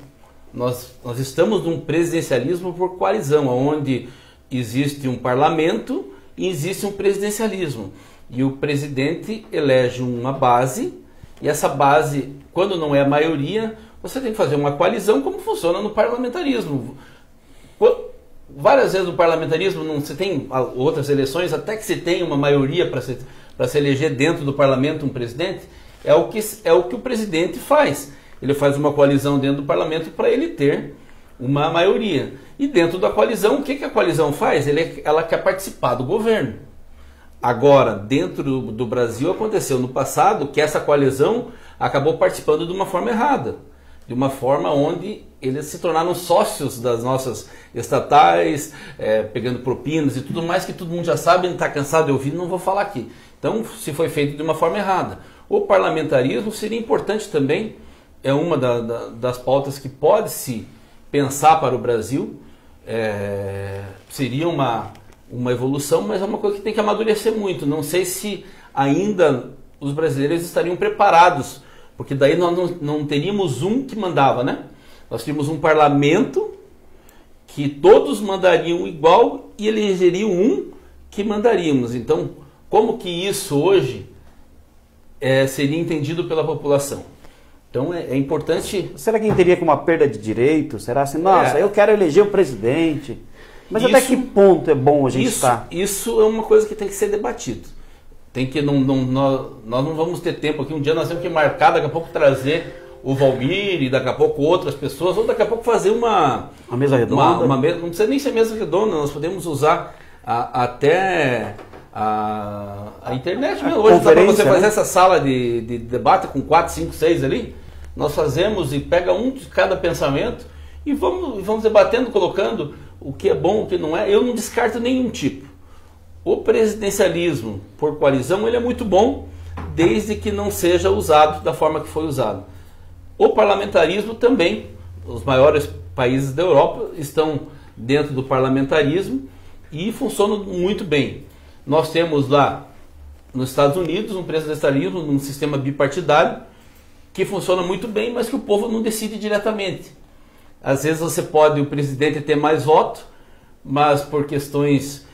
Nós estamos num presidencialismo por coalizão, onde existe um parlamento e existe um presidencialismo. E o presidente elege uma base, e essa base, quando não é a maioria, você tem que fazer uma coalizão, como funciona no parlamentarismo. Várias vezes no parlamentarismo não se tem outras eleições, até que se tem uma maioria para se eleger dentro do parlamento um presidente, é o que o presidente faz. Ele faz uma coalizão dentro do parlamento para ele ter uma maioria. E dentro da coalizão, o que a coalizão faz? Ela quer participar do governo. Agora, dentro do Brasil, aconteceu no passado que essa coalizão acabou participando de uma forma errada. De uma forma onde eles se tornaram sócios das nossas estatais, pegando propinas e tudo mais, que todo mundo já sabe, não está cansado de ouvir, não vou falar aqui. Então, se foi feito de uma forma errada. O parlamentarismo seria importante também, é uma das pautas que pode-se pensar para o Brasil, seria uma evolução, mas é uma coisa que tem que amadurecer muito. Não sei se ainda os brasileiros estariam preparados, porque daí nós não teríamos um que mandava, né? Nós teríamos um parlamento que todos mandariam igual e elegeriam um que mandaríamos. Então, como que isso hoje seria entendido pela população? Então é importante... Será que teria como uma perda de direito? Será assim, nossa, eu quero eleger o presidente. Mas até que ponto é bom a gente estar? Isso é uma coisa que tem que ser debatido. Nós não vamos ter tempo aqui. Um dia nós temos que marcar, daqui a pouco trazer o Valmir e daqui a pouco outras pessoas, ou daqui a pouco fazer uma mesa redonda. Não precisa nem ser mesa redonda, nós podemos usar até a internet mesmo. Hoje dá para você fazer essa sala de debate com 4, 5, 6 ali. Nós fazemos e pega um de cada pensamento e vamos debatendo, colocando o que é bom, o que não é. Eu não descarto nenhum tipo. O presidencialismo por coalizão ele é muito bom, desde que não seja usado da forma que foi usado. O parlamentarismo também, os maiores países da Europa estão dentro do parlamentarismo e funcionam muito bem. Nós temos lá nos Estados Unidos um presidencialismo, um sistema bipartidário, que funciona muito bem, mas que o povo não decide diretamente. Às vezes o presidente ter mais voto, mas por questões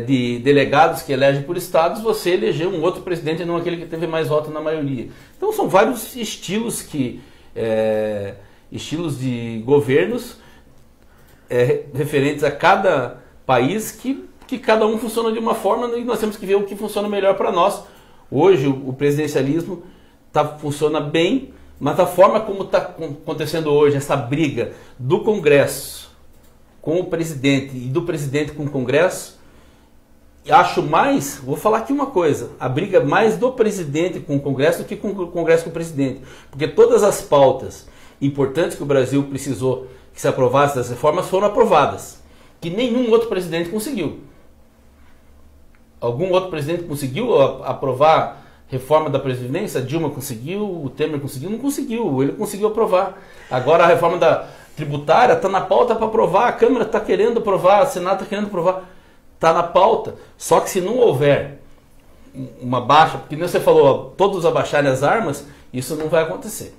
de delegados que elegem por estados, você elegeu um outro presidente e não aquele que teve mais voto na maioria. Então são vários estilos de governos referentes a cada país que cada um funciona de uma forma e nós temos que ver o que funciona melhor para nós. Hoje o presidencialismo funciona bem, mas da forma como está acontecendo hoje, essa briga do Congresso com o presidente e do presidente com o Congresso, vou falar aqui uma coisa, a briga mais do presidente com o Congresso do que com o Congresso com o presidente. Porque todas as pautas importantes que o Brasil precisou que se aprovasse das reformas foram aprovadas, que nenhum outro presidente conseguiu. Algum outro presidente conseguiu aprovar reforma da Previdência? A Dilma conseguiu, o Temer conseguiu? Não conseguiu, ele conseguiu aprovar. Agora a reforma da tributária está na pauta para aprovar, a Câmara está querendo aprovar, o Senado está querendo aprovar. Está na pauta, só que se não houver uma baixa, porque nem você falou, todos abaixarem as armas, isso não vai acontecer.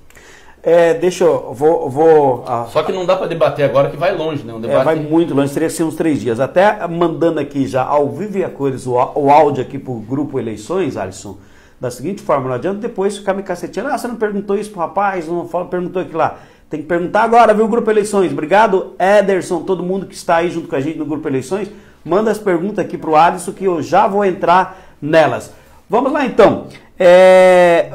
Só que não dá para debater agora, que vai longe, né? Vai muito longe, teria que ser uns 3 dias. Até mandando aqui já ao vivo e a cores o áudio aqui para o Grupo Eleições, Alisson, da seguinte forma, não adianta depois ficar me caceteando, você não perguntou isso pro rapaz, perguntou aquilo lá. Tem que perguntar agora, viu, Grupo Eleições? Obrigado, Ederson, todo mundo que está aí junto com a gente no Grupo Eleições. Manda as perguntas aqui para o Alisson que eu já vou entrar nelas. Vamos lá então.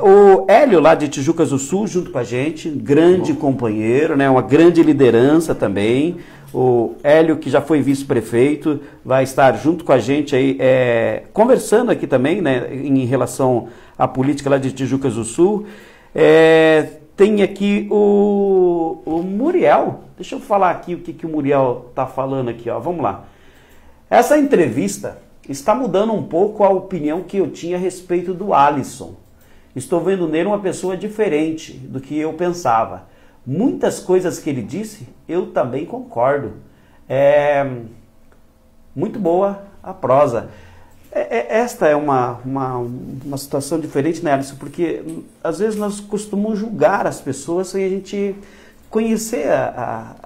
O Hélio lá de Tijucas do Sul junto com a gente, grande companheiro, né? Uma grande liderança também. O Hélio, que já foi vice-prefeito, vai estar junto com a gente aí, conversando aqui também, né? Em relação à política lá de Tijucas do Sul. Tem aqui o Muriel. Deixa eu falar aqui o que o Muriel está falando aqui, ó. Vamos lá. Essa entrevista está mudando um pouco a opinião que eu tinha a respeito do Alisson. Estou vendo nele uma pessoa diferente do que eu pensava. Muitas coisas que ele disse, eu também concordo. Muito boa a prosa. Esta é uma situação diferente, né, Alisson? Porque às vezes nós costumamos julgar as pessoas sem a gente conhecer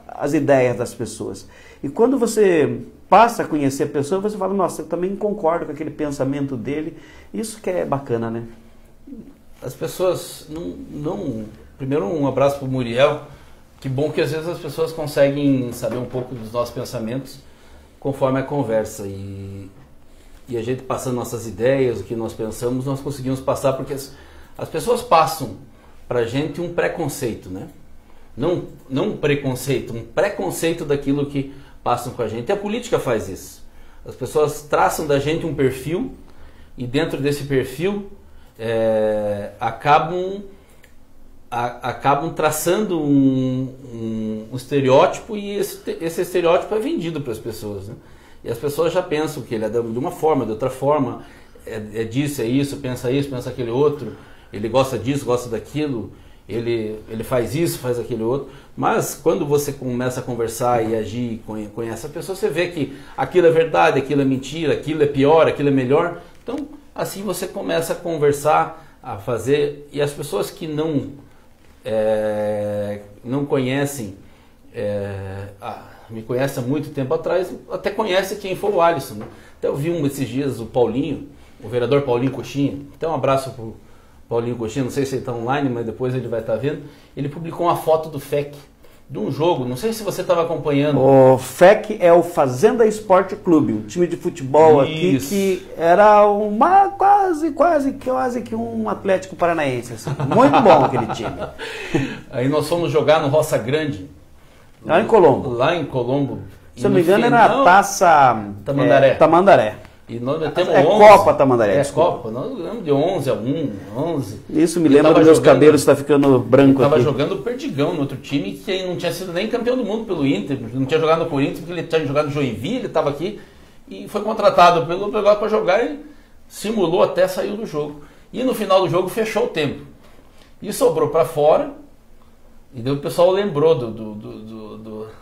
as ideias das pessoas. E quando você passa a conhecer a pessoa, você fala, nossa, eu também concordo com aquele pensamento dele. Isso que é bacana, né? As pessoas Primeiro, um abraço para o Muriel. Que bom que às vezes as pessoas conseguem saber um pouco dos nossos pensamentos conforme a conversa. E a gente passando nossas ideias, o que nós pensamos, nós conseguimos passar, porque As pessoas passam pra gente um preconceito, né? Não um preconceito, um preconceito daquilo que passam com a gente. E a política faz isso. As pessoas traçam da gente um perfil e dentro desse perfil acabam traçando um estereótipo e esse estereótipo é vendido para as pessoas, né? E as pessoas já pensam que ele é de uma forma, de outra forma, é disso, é isso, pensa aquele outro, ele gosta disso, gosta daquilo, ele faz isso, faz aquele outro. Mas quando você começa a conversar e agir, conhece a pessoa, você vê que aquilo é verdade, aquilo é mentira, aquilo é pior, aquilo é melhor. Então, assim você começa a conversar, a fazer, e as pessoas que não conhecem, me conhecem há muito tempo atrás, até conhecem quem foi o Alisson, né? Até eu vi esses dias o Paulinho, o vereador Paulinho Coxinha, então um abraço pro Paulinho Coxinha, não sei se ele está online, mas depois ele vai estar vendo. Ele publicou uma foto do FEC, de um jogo, não sei se você estava acompanhando. O FEC é o Fazenda Esporte Clube, um time de futebol aqui que era quase que um Atlético Paranaense, assim. Muito bom aquele time. Aí nós fomos jogar no Roça Grande. Lá em Colombo. Se eu não me engano era a Taça Tamandaré. E nós metemos 11. Copa Tamandaré. Copa. Nós ganhamos de 11-1, 11. Isso me lembra dos meus cabelos, está ficando branco aqui. Estava jogando o Perdigão no outro time, que não tinha sido nem campeão do mundo pelo Inter, não tinha jogado no Corinthians, porque ele tinha jogado no Joinville, ele estava aqui e foi contratado pelo para jogar e simulou até sair do jogo. E no final do jogo fechou o tempo. E sobrou para fora, e daí o pessoal lembrou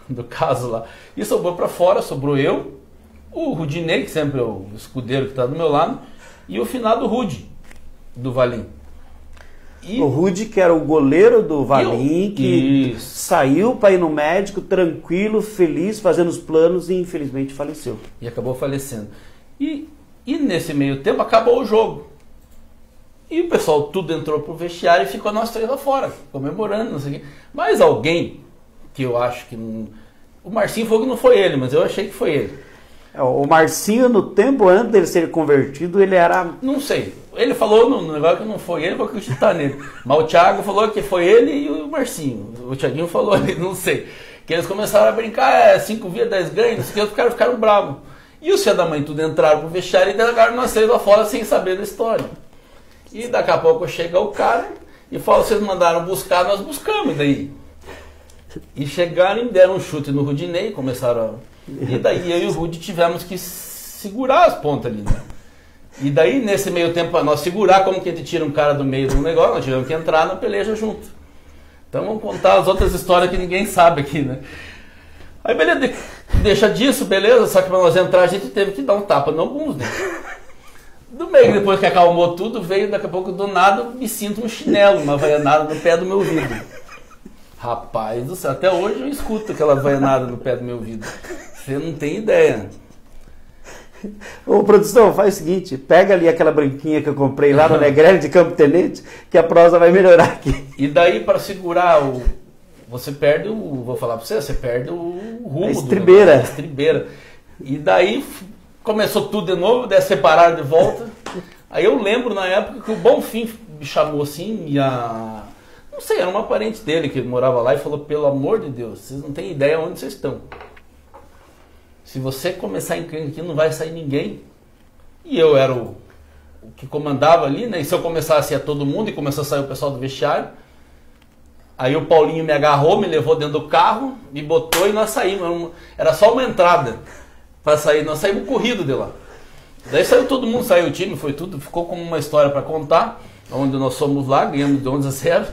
do caso lá. E sobrou para fora, sobrou eu, o Rudinei, que sempre é o escudeiro que está do meu lado, e o finado Rude, do Valim. O Rude, que era o goleiro do Valim, que saiu para ir no médico, tranquilo, feliz, fazendo os planos e infelizmente faleceu. E acabou falecendo. E nesse meio tempo acabou o jogo. E o pessoal tudo entrou pro vestiário e ficou nós três lá fora, comemorando, não sei o quê. Mas alguém, que eu acho que não... O Marcinho falou que não foi ele, mas eu achei que foi ele. O Marcinho, no tempo antes dele ser convertido, ele era... Não sei. Ele falou no negócio que não foi ele, vou acreditar nele. Mas o Thiago falou que foi ele e o Marcinho. O Thiaguinho falou ali, não sei. Que eles começaram a brincar, 5 via 10 ganhos, não sei o que, os caras ficaram bravos. E os filhos da mãe tudo entraram pro vestiário e delegaram nós três lá fora sem saber da história. E daqui a pouco chega o cara e fala, vocês mandaram buscar, nós buscamos, e daí? E chegaram e deram um chute no Rudinei, começaram a... E daí eu e o Rude tivemos que segurar as pontas ali, né? E daí, nesse meio tempo, para nós segurar, como que a gente tira um cara do meio de um negócio, nós tivemos que entrar na peleja junto. Então vamos contar as outras histórias que ninguém sabe aqui, né? Aí beleza, deixa disso, beleza, só que para nós entrar a gente teve que dar um tapa no alguns, né? Do meio, depois que acalmou tudo, veio daqui a pouco do nada, me sinto um chinelo, uma vaianada no pé do meu ouvido. Rapaz do céu, até hoje eu escuto aquela vaianada no pé do meu ouvido. Você não tem ideia. Ô, produção, faz o seguinte, pega ali aquela branquinha que eu comprei lá no Negrelli de Campo Tenente, que a prosa vai melhorar aqui. E daí, para segurar você perde vou falar para você perde o rumo. A estribeira. A estribeira. E daí começou tudo de novo, daí separaram de volta. Aí eu lembro na época que o Bonfim me chamou assim, não sei, era uma parente dele que morava lá e falou, pelo amor de Deus, vocês não têm ideia onde vocês estão. Se você começar encrenca aqui, não vai sair ninguém. E eu era o que comandava ali, né? E se eu começasse a todo mundo e começou a sair o pessoal do vestiário, aí o Paulinho me agarrou, me levou dentro do carro, me botou e nós saímos. Era só uma entrada para sair, nós saímos corrido de lá. Daí saiu todo mundo, saiu o time, foi tudo, ficou como uma história para contar, onde nós fomos lá, ganhamos de 11-0.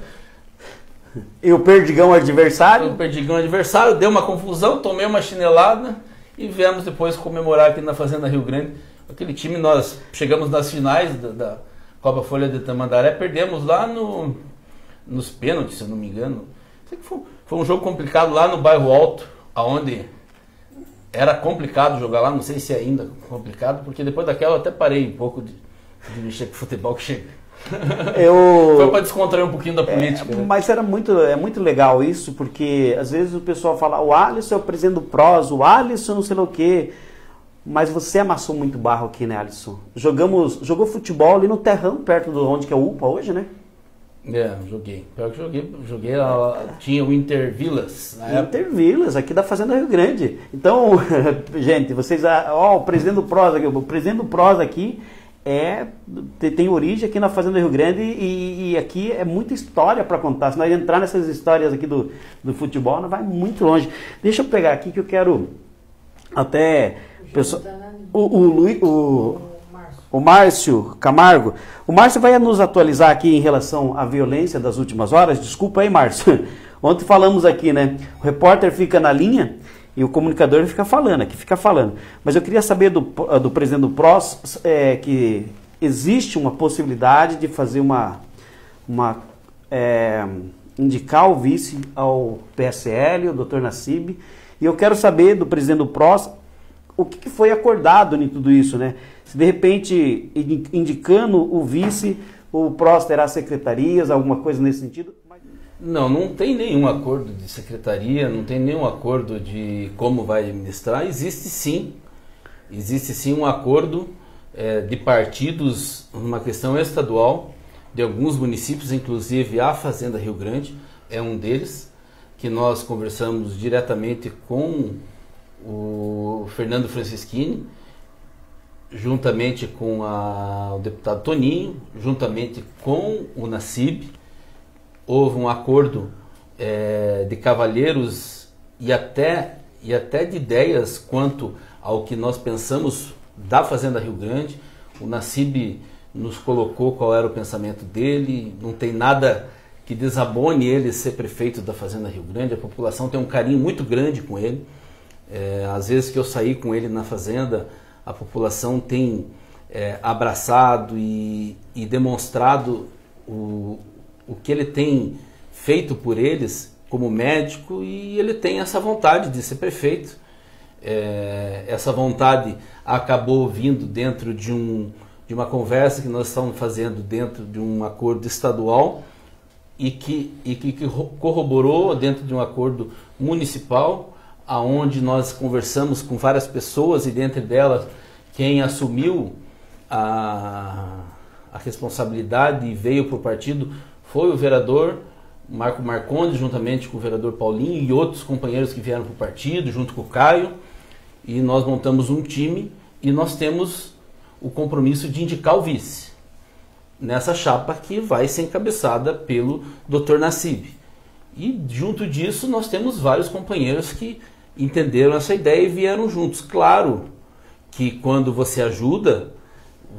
E o Perdigão adversário? O Perdigão adversário, deu uma confusão, tomei uma chinelada e viemos depois comemorar aqui na Fazenda Rio Grande. Aquele time, nós chegamos nas finais da Copa Folha de Tamandaré, perdemos lá nos pênaltis, se eu não me engano. Foi um jogo complicado lá no Bairro Alto, onde era complicado jogar lá, não sei se é ainda complicado, porque depois daquela eu até parei um pouco de mexer com futebol que chega. Foi para descontrair um pouquinho da política. Mas é muito legal isso, porque às vezes o pessoal fala, o Alisson é o presidente do PROS, o Alisson não sei lá o quê. Mas você amassou muito barro aqui, né, Alisson? Jogou futebol ali no terrão, perto de onde que é o UPA hoje, né? Joguei. Pior que joguei tinha o Intervilas. Intervilas, aqui da Fazenda Rio Grande. Então, gente, vocês, o presidente do PROS aqui, tem origem aqui na Fazenda Rio Grande e aqui é muita história para contar. Se nós entrar nessas histórias aqui do futebol, nós vai muito longe. Deixa eu pegar aqui que eu quero até... O Márcio Camargo. O Márcio vai nos atualizar aqui em relação à violência das últimas horas. Desculpa aí, Márcio. Ontem falamos aqui, né? O repórter fica na linha e o comunicador fica falando. Mas eu queria saber do presidente do PROS que existe uma possibilidade de fazer indicar o vice ao PSL, o Dr. Nassib. E eu quero saber do presidente do PROS o que foi acordado em tudo isso, né? Se de repente, indicando o vice, o PROS terá secretarias, alguma coisa nesse sentido? Não tem nenhum acordo de secretaria, não tem nenhum acordo de como vai administrar. Existe sim um acordo de partidos, uma questão estadual, de alguns municípios, inclusive a Fazenda Rio Grande é um deles, que nós conversamos diretamente com o Fernando Francischini, juntamente com o deputado Toninho, juntamente com o Nassib. Houve um acordo de cavalheiros e até de ideias quanto ao que nós pensamos da Fazenda Rio Grande. O Nassib nos colocou qual era o pensamento dele, não tem nada que desabone ele ser prefeito da Fazenda Rio Grande, a população tem um carinho muito grande com ele. Às vezes que eu saí com ele na fazenda, a população tem abraçado e demonstrado o que ele tem feito por eles como médico, e ele tem essa vontade de ser prefeito. Essa vontade acabou vindo dentro de uma conversa que nós estamos fazendo dentro de um acordo estadual e que corroborou dentro de um acordo municipal, aonde nós conversamos com várias pessoas, e dentre delas quem assumiu a responsabilidade e veio para o partido foi o vereador Marco Marcondes, juntamente com o vereador Paulinho e outros companheiros que vieram para o partido, junto com o Caio, e nós montamos um time e nós temos o compromisso de indicar o vice nessa chapa que vai ser encabeçada pelo Dr. Nassib. E junto disso nós temos vários companheiros que entenderam essa ideia e vieram juntos. Claro que quando você ajuda,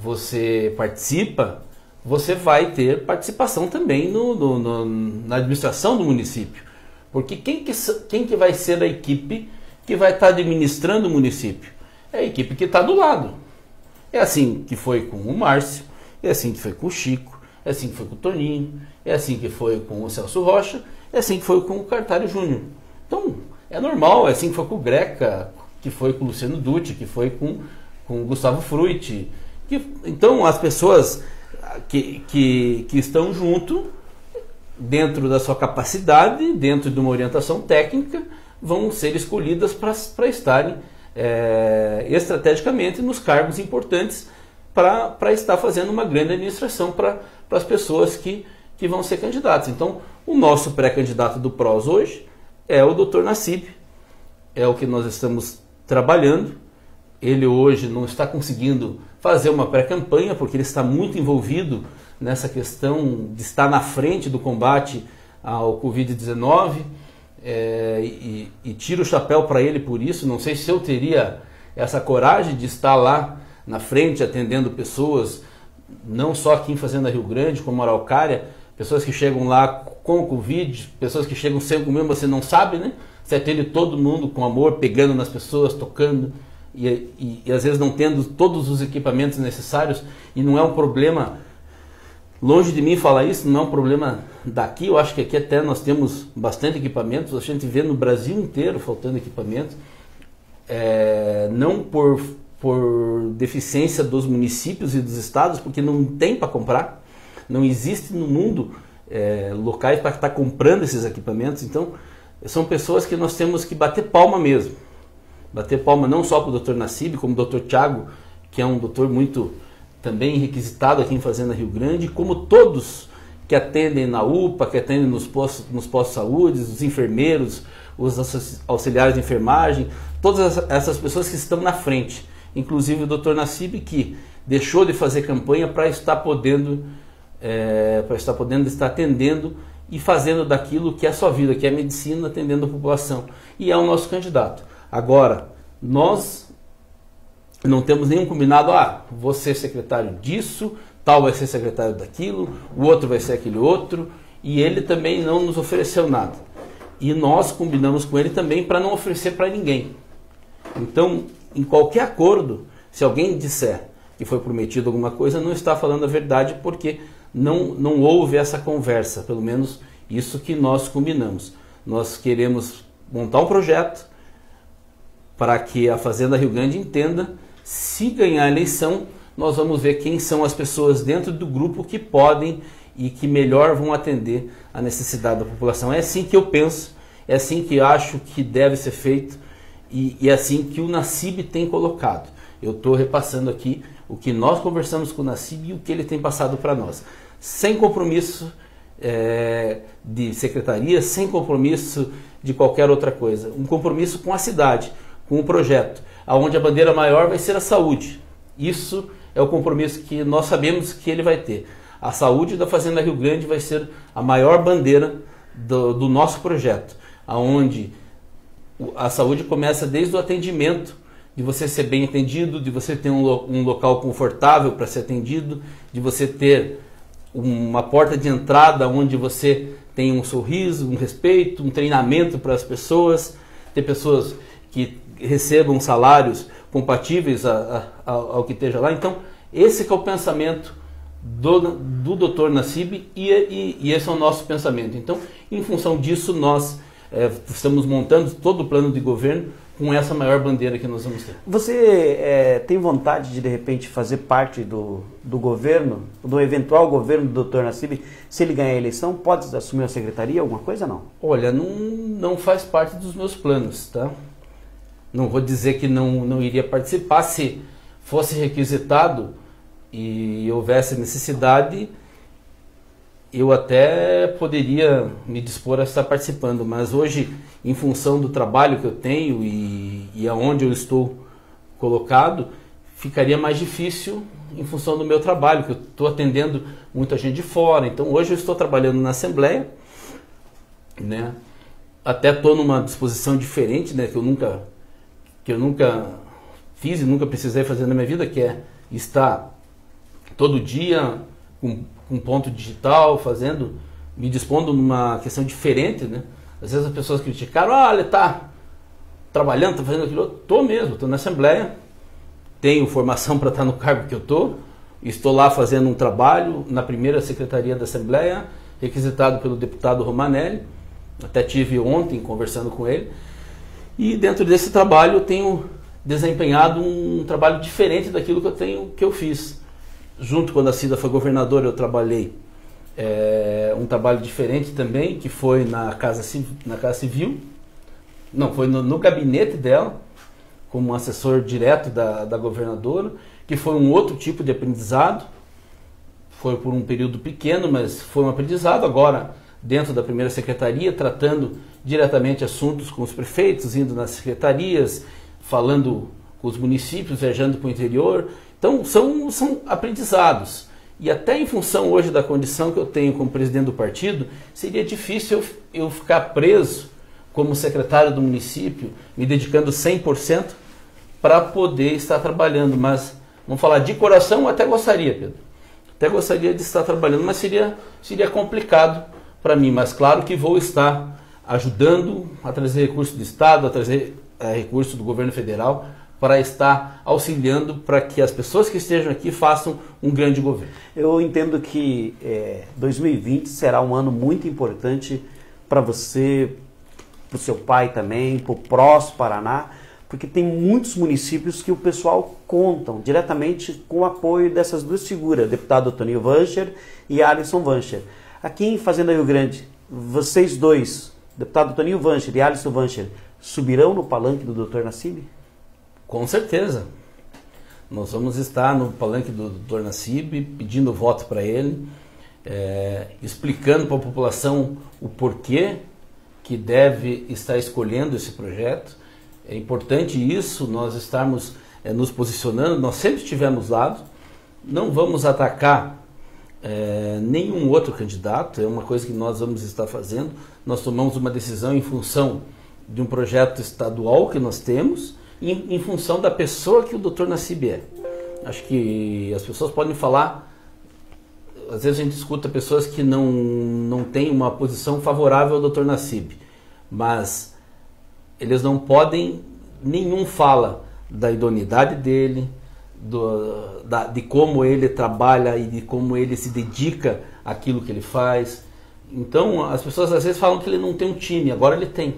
você participa, você vai ter participação também na administração do município. Porque quem que vai ser a equipe que vai estar administrando o município? É a equipe que está do lado. É assim que foi com o Márcio, é assim que foi com o Chico, é assim que foi com o Toninho, é assim que foi com o Celso Rocha, é assim que foi com o Cartário Júnior. Então, é normal, é assim que foi com o Greca, que foi com o Luciano Dutti, que foi com o Gustavo Frutti. Então, as pessoas que estão junto, dentro da sua capacidade, dentro de uma orientação técnica, vão ser escolhidas para estarem estrategicamente nos cargos importantes para estar fazendo uma grande administração para as pessoas que vão ser candidatos. Então, o nosso pré-candidato do PROS hoje é o Dr. Nassib, é o que nós estamos trabalhando. Ele hoje não está conseguindo fazer uma pré-campanha, porque ele está muito envolvido nessa questão de estar na frente do combate ao Covid-19, e tiro o chapéu para ele por isso. Não sei se eu teria essa coragem de estar lá na frente atendendo pessoas, não só aqui em Fazenda Rio Grande, como Araucária, pessoas que chegam lá com o Covid, pessoas que chegam sem comer, você não sabe, né? Você atende todo mundo com amor, pegando nas pessoas, tocando, e às vezes não tendo todos os equipamentos necessários, e não é um problema, longe de mim falar isso, não é um problema daqui. Eu acho que aqui até nós temos bastante equipamentos, a gente vê no Brasil inteiro faltando equipamentos, não por deficiência dos municípios e dos estados, porque não tem para comprar, não existe no mundo locais para estar comprando esses equipamentos. Então são pessoas que nós temos que bater palma mesmo, bater palma não só para o Dr. Nassib, como o Dr. Thiago, que é um doutor muito também requisitado aqui em Fazenda Rio Grande, como todos que atendem na UPA, que atendem nos postos de saúde, os enfermeiros, os auxiliares de enfermagem, todas essas pessoas que estão na frente. Inclusive o Dr. Nassib, que deixou de fazer campanha para estar podendo estar atendendo e fazendo daquilo que é a sua vida, que é a medicina, atendendo a população. E é o nosso candidato. Agora, nós não temos nenhum combinado, vou ser secretário disso, tal vai ser secretário daquilo, o outro vai ser aquele outro, e ele também não nos ofereceu nada. E nós combinamos com ele também para não oferecer para ninguém. Então, em qualquer acordo, se alguém disser que foi prometido alguma coisa, não está falando a verdade, porque não houve essa conversa, pelo menos isso que nós combinamos. Nós queremos montar um projeto para que a Fazenda Rio Grande entenda, se ganhar a eleição, nós vamos ver quem são as pessoas dentro do grupo que podem e que melhor vão atender a necessidade da população. É assim que eu penso, é assim que acho que deve ser feito e é assim que o Nassib tem colocado. Eu estou repassando aqui o que nós conversamos com o Nassib e o que ele tem passado para nós. Sem compromisso de secretaria, sem compromisso de qualquer outra coisa. Um compromisso com a cidade, com o projeto, onde a bandeira maior vai ser a saúde. Isso é o compromisso que nós sabemos que ele vai ter. A saúde da Fazenda Rio Grande vai ser a maior bandeira do nosso projeto, onde a saúde começa desde o atendimento, de você ser bem atendido, de você ter um local confortável para ser atendido, de você ter uma porta de entrada onde você tem um sorriso, um respeito, um treinamento para as pessoas, ter pessoas que recebam salários compatíveis ao que esteja lá. Então, esse que é o pensamento do Dr. Nassib e esse é o nosso pensamento. Então, em função disso, nós estamos montando todo o plano de governo com essa maior bandeira que nós vamos ter. Você tem vontade de repente, fazer parte do governo, do eventual governo do Dr. Nassib, se ele ganhar a eleição? Pode assumir a secretaria, alguma coisa, não? Olha, não faz parte dos meus planos, tá? Não vou dizer que não iria participar. Se fosse requisitado e houvesse necessidade, eu até poderia me dispor a estar participando, mas hoje, em função do trabalho que eu tenho e aonde eu estou colocado, ficaria mais difícil em função do meu trabalho, que eu estou atendendo muita gente de fora. Então hoje eu estou trabalhando na Assembleia, né? Até estou numa disposição diferente, né? que eu nunca fiz e nunca precisei fazer na minha vida, que é estar todo dia com ponto digital, me dispondo numa questão diferente, né? Às vezes as pessoas criticaram, ele está trabalhando, está fazendo aquilo. Estou mesmo, estou na Assembleia, tenho formação para estar no cargo que eu estou lá fazendo um trabalho na primeira secretaria da Assembleia, requisitado pelo deputado Romanelli, até tive ontem conversando com ele, e dentro desse trabalho eu tenho desempenhado um trabalho diferente daquilo que eu fiz. Junto quando a Cida foi governadora, eu trabalhei um trabalho diferente também, que foi na Casa Civil, não, foi no gabinete dela, como assessor direto da governadora, que foi um outro tipo de aprendizado, foi por um período pequeno, mas foi um aprendizado. Agora, dentro da primeira secretaria, tratando diretamente assuntos com os prefeitos, indo nas secretarias, falando com os municípios, viajando para o interior. Então, são aprendizados. E até em função hoje da condição que eu tenho como presidente do partido, seria difícil eu ficar preso como secretário do município, me dedicando 100% para poder estar trabalhando. Mas, vamos falar de coração, eu até gostaria, Pedro. Até gostaria de estar trabalhando, mas seria complicado para mim. Mas claro que vou estar ajudando a trazer recursos do Estado, a trazer recursos do governo federal, para estar auxiliando para que as pessoas que estejam aqui façam um grande governo. Eu entendo que 2020 será um ano muito importante para você, para o seu pai também, para o próximo Paraná, porque tem muitos municípios que o pessoal contam diretamente com o apoio dessas duas figuras, deputado Toninho Vancher e Alisson Vancher. Aqui em Fazenda Rio Grande, vocês dois, deputado Toninho Vancher e Alisson Vancher, subirão no palanque do Dr. Nassib? Com certeza. Nós vamos estar no palanque do Dr. Nassib pedindo voto para ele. explicando para a população o porquê que deve estar escolhendo esse projeto. É importante isso, nós estarmos nos posicionando, nós sempre estivemos lá, não vamos atacar nenhum outro candidato, é uma coisa que nós vamos estar fazendo. Nós tomamos uma decisão em função de um projeto estadual que nós temos e em função da pessoa que o Dr. Nassib é. Acho que as pessoas podem falar, às vezes a gente escuta pessoas que não têm uma posição favorável ao Dr. Nassib, mas eles não podem, nenhum fala da idoneidade dele, de como ele trabalha e de como ele se dedica àquilo que ele faz. Então as pessoas às vezes falam que ele não tem um time, agora ele tem.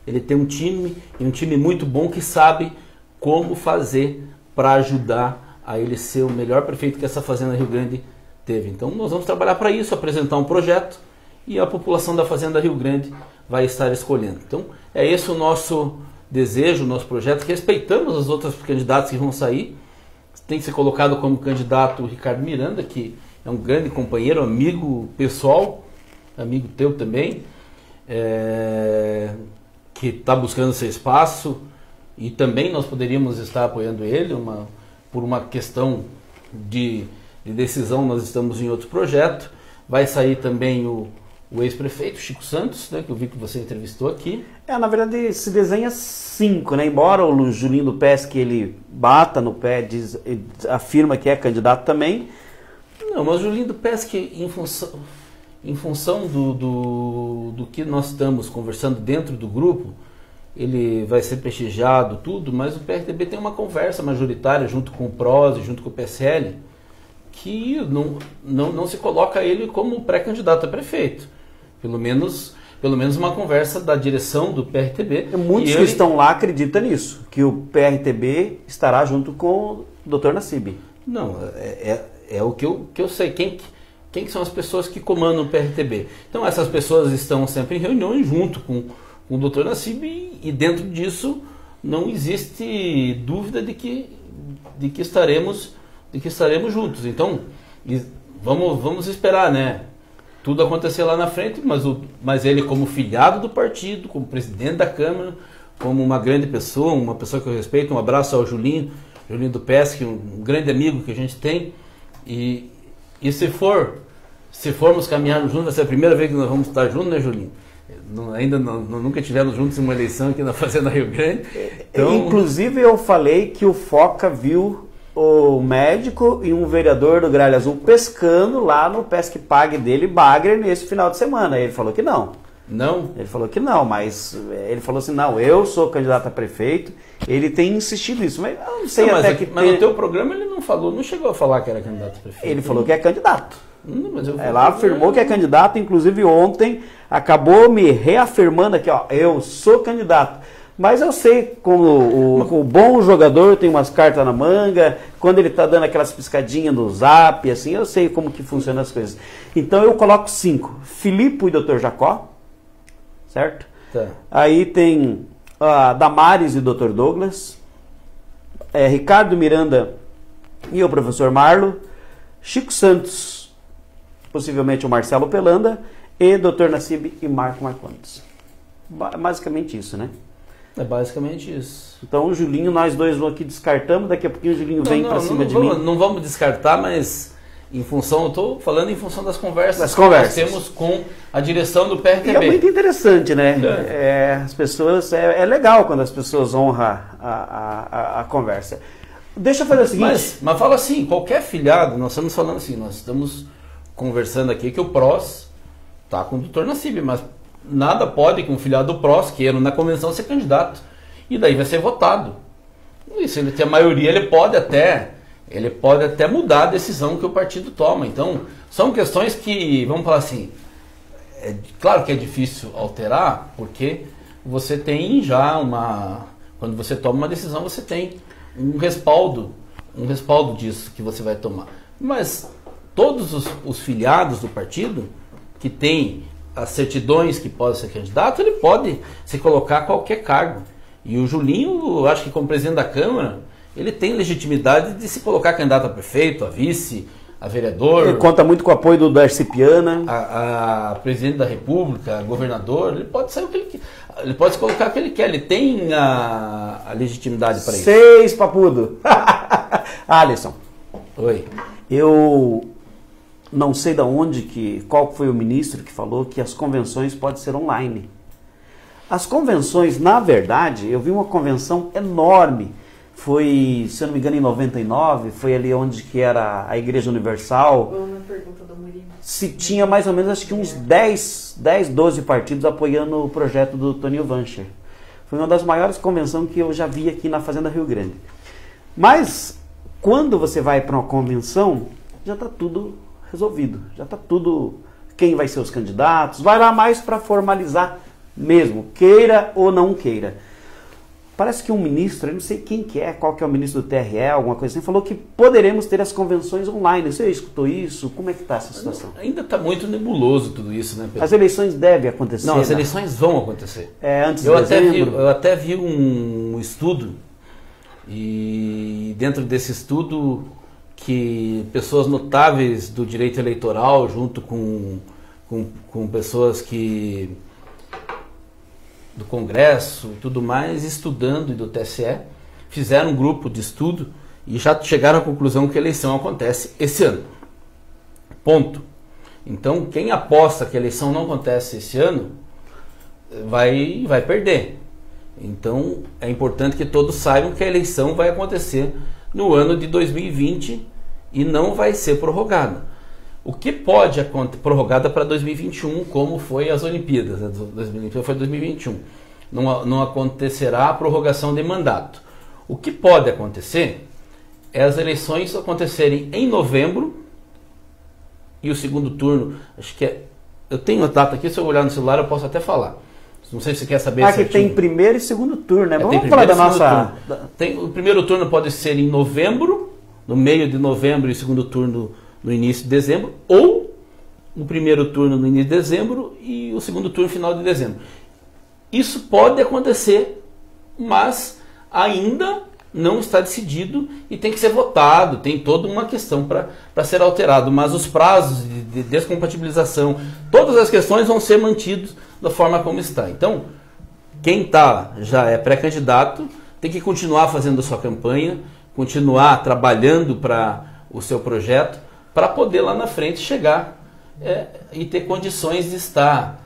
Ele tem um time, e um time muito bom que sabe como fazer para ajudar a ele ser o melhor prefeito que essa Fazenda Rio Grande teve. Então nós vamos trabalhar para isso, apresentar um projeto e a população da Fazenda Rio Grande vai estar escolhendo. Então é esse o nosso desejo, o nosso projeto. Respeitamos os outros candidatos que vão sair. Tem que ser colocado como candidato o Ricardo Miranda, que é um grande companheiro, amigo pessoal, amigo teu também, que está buscando seu espaço, e também nós poderíamos estar apoiando ele, por uma questão de decisão. Nós estamos em outro projeto. Vai sair também o ex-prefeito Chico Santos, né, que eu vi que você entrevistou aqui. Na verdade se desenha 5, né? Embora o Julinho do Pesque ele bata no pé, afirma que é candidato também. Não, mas o Julinho do Pesque, em função do que nós estamos conversando dentro do grupo, ele vai ser prestigiado, tudo, mas o PRTB tem uma conversa majoritária junto com o PROS, junto com o PSL, que não se coloca ele como pré-candidato a prefeito. Pelo menos uma conversa da direção do PRTB. Muitos que estão lá acreditam nisso, que o PRTB estará junto com o Dr. Nassib. Não, é o que eu sei. Quem são as pessoas que comandam o PRTB? Então essas pessoas estão sempre em reuniões junto com o Dr. Nassib, e dentro disso não existe dúvida de que estaremos juntos. Então vamos esperar, né? Tudo acontecer lá na frente, mas ele como filiado do partido, como presidente da Câmara, como uma grande pessoa, uma pessoa que eu respeito. Um abraço ao Julinho do Pesque, um grande amigo que a gente tem. E se formos caminhar juntos, vai ser a primeira vez que nós vamos estar juntos, né, Julinho? Nunca tivemos juntos em uma eleição aqui na Fazenda Rio Grande. Então... Inclusive eu falei que o Foca viu o médico e um vereador do Gralha Azul pescando lá no Pesque Pague dele, Bagre, nesse final de semana. Ele falou que não. Não? Ele falou que não, mas ele falou assim, não, eu sou candidato a prefeito. Ele tem insistido nisso, mas eu não sei mas no teu programa ele não chegou a falar que era candidato a prefeito. Ele falou que é candidato. Ela afirmou que é candidato, inclusive ontem acabou me reafirmando aqui, ó, eu sou candidato. Mas eu sei como o bom jogador tem umas cartas na manga, quando ele está dando aquelas piscadinhas no zap, assim, eu sei como que funcionam as coisas. Então eu coloco 5. Filipe e Dr. Jacó, certo? Tá. Aí tem Damares e Dr. Douglas, Ricardo Miranda e o professor Marlo, Chico Santos, possivelmente o Marcelo Pelanda, e Dr. Nassib e Marco Marcondes. Basicamente isso, né? É basicamente isso. Então o Julinho, nós dois aqui descartamos, daqui a pouquinho o Julinho vem para cima de mim. Não vamos descartar, mas em função, eu estou falando em função das conversas que nós temos com a direção do PRTB. E é muito interessante, né? As pessoas, é legal quando as pessoas honram a conversa. Deixa eu fazer o seguinte... Mas fala assim, qualquer filiado, nós estamos falando assim, nós estamos conversando aqui que o PROS está com o Dr. Nassib, mas nada pode que um filiado do PROS queira na convenção ser candidato. E daí vai ser votado. E se ele tem a maioria, ele pode até mudar a decisão que o partido toma. Então, são questões que, vamos falar assim, claro que é difícil alterar, porque você tem já quando você toma uma decisão, você tem um respaldo disso que você vai tomar. Mas todos os filiados do partido que têm as certidões que pode ser candidato, ele pode se colocar a qualquer cargo. E o Julinho, eu acho que como presidente da Câmara, ele tem legitimidade de se colocar candidato a prefeito, a vice, vereador. Ele conta muito com o apoio do Darcy Piana. A presidente da República, governador, ele pode sair o que ele quer. Ele pode se colocar o que ele quer, ele tem a legitimidade para isso. 6, papudo. Alisson. Oi. Eu não sei qual foi o ministro que falou que as convenções podem ser online. As convenções, na verdade, eu vi uma convenção enorme. Foi, se eu não me engano, em 99, foi ali onde que era a Igreja Universal. Uma pergunta do Murilo. Se tinha mais ou menos, acho que uns 10, 12 partidos apoiando o projeto do Toninho Vancher. Foi uma das maiores convenções que eu já vi aqui na Fazenda Rio Grande. Mas, quando você vai para uma convenção, já está tudo resolvido. Já está tudo, quem vai ser os candidatos, vai lá mais para formalizar mesmo, queira ou não queira. Parece que um ministro, eu não sei quem que é, qual que é o ministro do TRE, alguma coisa assim, falou que poderemos ter as convenções online. Você escutou isso? Como é que está essa situação? Ainda está muito nebuloso tudo isso, né, Pedro? As eleições devem acontecer? Não, as eleições vão acontecer. Antes de dezembro? Eu até vi um estudo, e dentro desse estudo, que pessoas notáveis do direito eleitoral, junto com pessoas do Congresso e tudo mais, estudando, e do TSE, fizeram um grupo de estudo e já chegaram à conclusão que a eleição acontece esse ano. Ponto. Então, quem aposta que a eleição não acontece esse ano, vai perder. Então, é importante que todos saibam que a eleição vai acontecer no ano de 2020 e não vai ser prorrogada. O que pode acontecer prorrogada para 2021, como foi as Olimpíadas, né? 2021 foi 2021. Não acontecerá a prorrogação de mandato. O que pode acontecer é as eleições acontecerem em novembro e o segundo turno, acho que eu tenho a data aqui, se eu olhar no celular eu posso até falar. Não sei se você quer saber. Que tem primeiro e segundo turno, né? Vamos falar da nossa... O primeiro turno pode ser em novembro, no meio de novembro, e o segundo turno no início de dezembro, ou o primeiro turno no início de dezembro e o segundo turno no final de dezembro. Isso pode acontecer, mas ainda não está decidido e tem que ser votado, tem toda uma questão para ser alterado, mas os prazos de descompatibilização, todas as questões vão ser mantidos da forma como está. Então, quem já é pré-candidato tem que continuar fazendo a sua campanha, continuar trabalhando para o seu projeto, para poder lá na frente chegar e ter condições de estar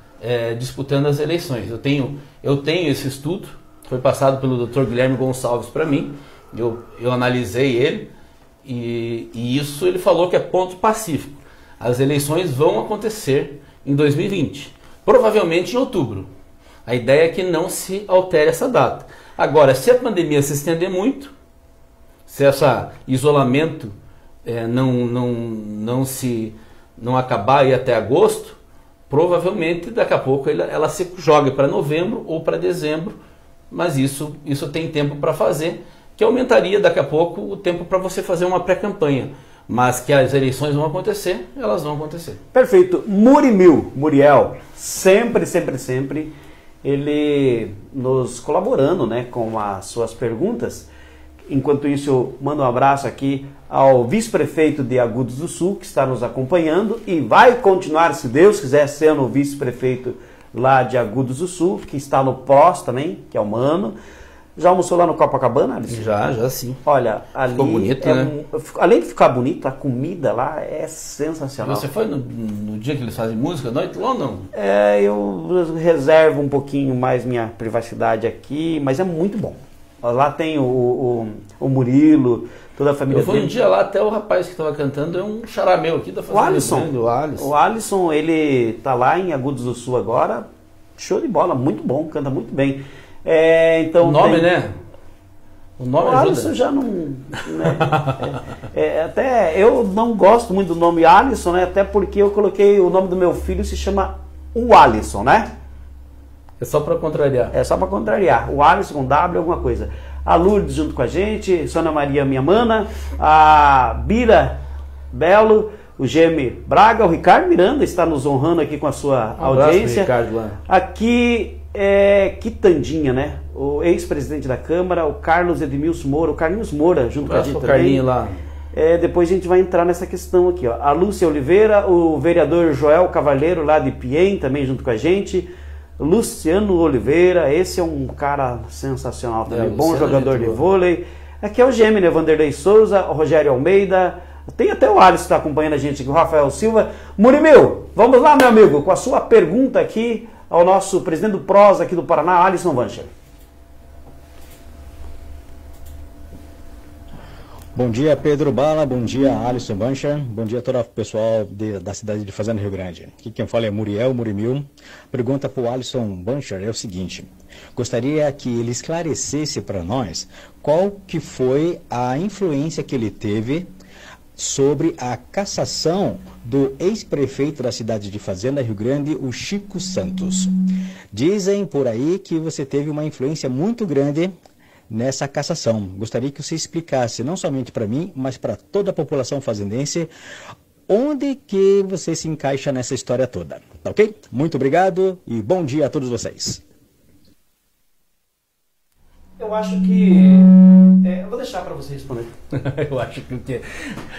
disputando as eleições. Eu tenho esse estudo, foi passado pelo Dr. Guilherme Gonçalves para mim, eu analisei ele, e isso ele falou que é ponto pacífico. As eleições vão acontecer em 2020, provavelmente em outubro. A ideia é que não se altere essa data. Agora, se a pandemia se estender muito, se esse isolamento não acabar aí até agosto, provavelmente daqui a pouco ela se joga para novembro ou para dezembro, mas isso tem tempo para fazer, que aumentaria daqui a pouco o tempo para você fazer uma pré-campanha. Mas que as eleições vão acontecer, elas vão acontecer. Perfeito. Muriel, sempre, ele nos colaborando, né, com as suas perguntas. Enquanto isso, eu mando um abraço aqui ao vice-prefeito de Agudos do Sul, que está nos acompanhando e vai continuar, se Deus quiser, sendo o vice-prefeito lá de Agudos do Sul, que está no PROS também, que é o Mano. Já almoçou lá no Copacabana, Alisson? Já sim. Olha, ali ficou bonito, né? Além de ficar bonito, a comida lá é sensacional. Você foi no dia que eles fazem música à noite lá ou não? Eu reservo um pouquinho mais minha privacidade aqui, mas é muito bom. Lá tem o Murilo, toda a família dele. Eu fui um dia lá, até o rapaz que estava cantando é um xará meu aqui da Fazenda. O Alisson, ele tá lá em Agudos do Sul agora, show de bola, muito bom, canta muito bem. Então o nome, né? O nome ajuda. Alisson já não... Né? Até eu não gosto muito do nome Alisson, né? Até porque eu coloquei o nome do meu filho, se chama o Alisson, né? É só para contrariar. É só para contrariar. O Alisson com W, alguma coisa. A Lourdes junto com a gente, Sônia Maria, minha mana, a Bira Belo, o Geme Braga, o Ricardo Miranda está nos honrando aqui com a sua audiência. Ricardo lá. Aqui Quitandinha, né? O ex-presidente da Câmara, o Carlos Edmilson Moura, o Carlinhos Moura junto com a gente também. O Carlinho lá. depois a gente vai entrar nessa questão aqui, ó. A Lúcia Oliveira, o vereador Joel Cavalheiro lá de Piem, também junto com a gente. Luciano Oliveira, esse é um cara sensacional também, bom jogador de vôlei. Aqui é o Gêmeo, né? Vanderlei Souza, o Rogério Almeida, tem até o Alisson que está acompanhando a gente aqui, o Rafael Silva. Murimil, vamos lá, meu amigo, com a sua pergunta aqui ao nosso presidente do PROS aqui do Paraná, Alisson Vancher. Bom dia, Pedro Bala, bom dia, Alisson Bancher, bom dia a todo o pessoal da cidade de Fazenda Rio Grande. Aqui quem fala é Muriel Murimil. A pergunta para o Alisson Bancher é o seguinte: gostaria que ele esclarecesse para nós qual que foi a influência que ele teve sobre a cassação do ex-prefeito da cidade de Fazenda Rio Grande, o Chico Santos. Dizem por aí que você teve uma influência muito grande nessa cassação. Gostaria que você explicasse, não somente para mim, mas para toda a população fazendense, onde que você se encaixa nessa história toda. Tá ok? Muito obrigado e bom dia a todos vocês. Eu acho que... eu vou deixar para você responder. Eu acho que...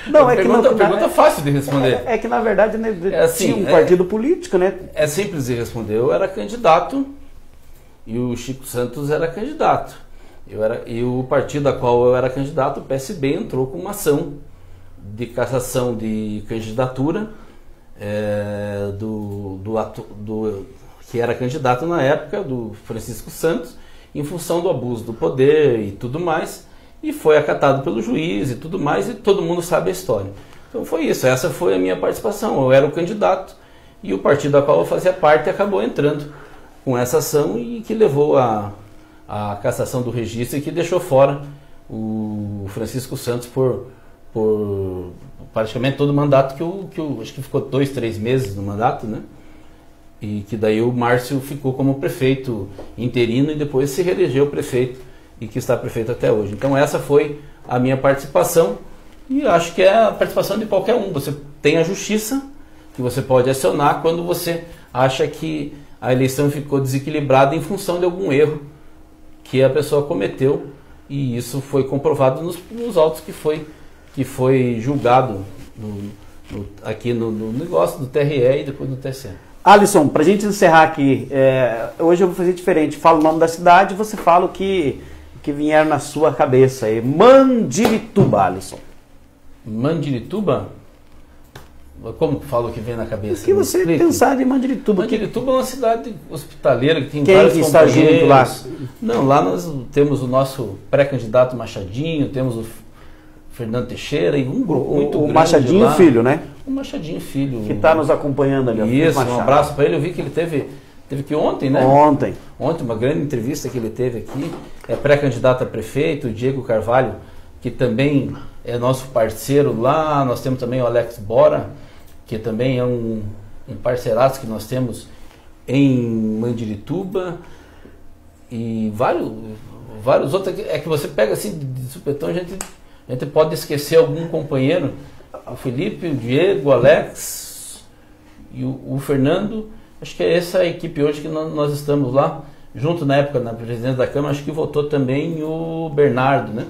Não, pergunta fácil de responder. É que na verdade, né, assim, tinha um partido político, né? É simples de responder. Eu era candidato e o Chico Santos era candidato. E o partido a qual eu era candidato, o PSB, entrou com uma ação de cassação de candidatura que era candidato na época, do Francisco Santos, em função do abuso do poder e tudo mais, e foi acatado pelo juiz e tudo mais, e todo mundo sabe a história. Então foi isso, essa foi a minha participação. Eu era o candidato e o partido a qual eu fazia parte acabou entrando com essa ação e que levou a cassação do registro e que deixou fora o Francisco Santos por praticamente todo o mandato acho que ficou 2, 3 meses no mandato, né? E que daí o Márcio ficou como prefeito interino e depois se reelegeu prefeito e que está prefeito até hoje. Então essa foi a minha participação e acho que é a participação de qualquer um. Você tem a justiça que você pode acionar quando você acha que a eleição ficou desequilibrada em função de algum erro que a pessoa cometeu, e isso foi comprovado nos autos que foi julgado aqui no negócio do TRE e depois no TSE. Alisson, para a gente encerrar aqui, hoje eu vou fazer diferente. Falo o nome da cidade, você fala o que vier na sua cabeça aí. Mandirituba, Alisson. Mandirituba? Como falo que vem na cabeça? O que você pensar de Mandirituba? Mandirituba é uma cidade hospitaleira que tem Quem vários está junto lá? Não, lá nós temos o nosso pré-candidato Machadinho, temos o Fernando Teixeira e um grupo muito grande. O Machadinho lá. Filho, né? O Machadinho Filho. Que está nos acompanhando ali. Isso, um abraço para ele. Eu vi que ele teve que ontem, né? Ontem, uma grande entrevista que ele teve aqui. É pré-candidato a prefeito, o Diego Carvalho, que também é nosso parceiro lá. Nós temos também o Alex Bora, que também é um parceiraço que nós temos em Mandirituba, e vários outros. É que você pega assim de supetão, a gente pode esquecer algum companheiro, o Felipe, o Diego, o Alex e o Fernando. Acho que é essa a equipe hoje que nós estamos lá, junto na época, na presidência da Câmara. Acho que votou também o Bernardo, né?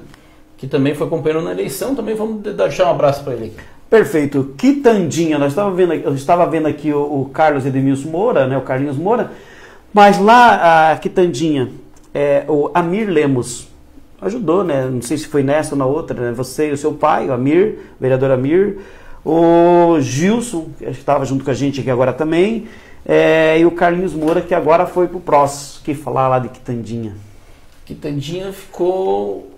Que também foi companheiro na eleição. Também vamos deixar um abraço para ele aqui. Perfeito. Quitandinha, eu estava vendo aqui o Carlos Edemilson Moura, né, o Carlinhos Moura, mas lá a Quitandinha, o Amir Lemos ajudou, né? Não sei se foi nessa ou na outra, né? Você e o seu pai, o Amir, o vereador Amir, o Gilson, que estava junto com a gente aqui agora também, e o Carlinhos Moura, que agora foi pro PROS, que falar lá de Quitandinha. Quitandinha ficou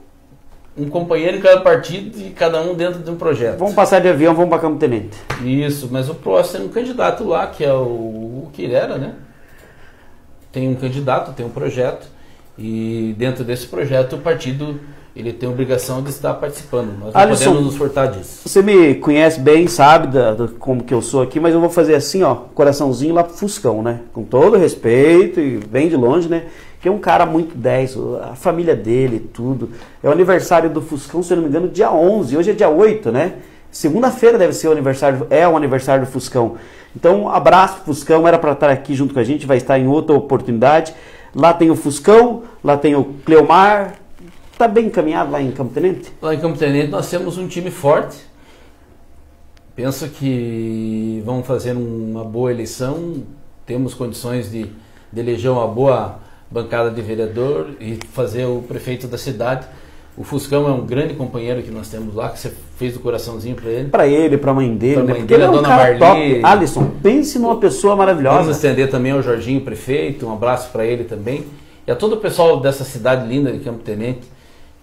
um companheiro em cada partido e cada um dentro de um projeto. Vamos passar de avião, vamos para Campo Tenente. Isso, mas o PROS tem um candidato lá, que é o Quirera, né? Tem um candidato, tem um projeto, e dentro desse projeto o partido ele tem a obrigação de estar participando. Nós não Alisson, podemos nos furtar disso. Você me conhece bem, sabe como que eu sou aqui, mas eu vou fazer assim, ó, coraçãozinho lá pro Fuscão, né? Com todo respeito e bem de longe, né? Que é um cara muito 10, a família dele, tudo. É o aniversário do Fuscão, se eu não me engano, dia 11, hoje é dia 8, né? Segunda-feira deve ser o aniversário do Fuscão. Então, abraço Fuscão, era para estar aqui junto com a gente, vai estar em outra oportunidade. Lá tem o Fuscão, lá tem o Cleomar, está bem encaminhado lá em Campo Tenente? Lá em Campo Tenente nós temos um time forte. Penso que vamos fazer uma boa eleição. Temos condições de eleger uma boa bancada de vereador e fazer o prefeito da cidade. O Fuscão é um grande companheiro que nós temos lá, que você fez o coraçãozinho para ele. Para ele, para a mãe dele. Pra né? mãe Porque dele, ele é a um dona cara Marli. top. Alisson, pense numa pessoa maravilhosa. Vamos estender também ao Jorginho, prefeito, um abraço para ele também. E a todo o pessoal dessa cidade linda de Campo Tenente.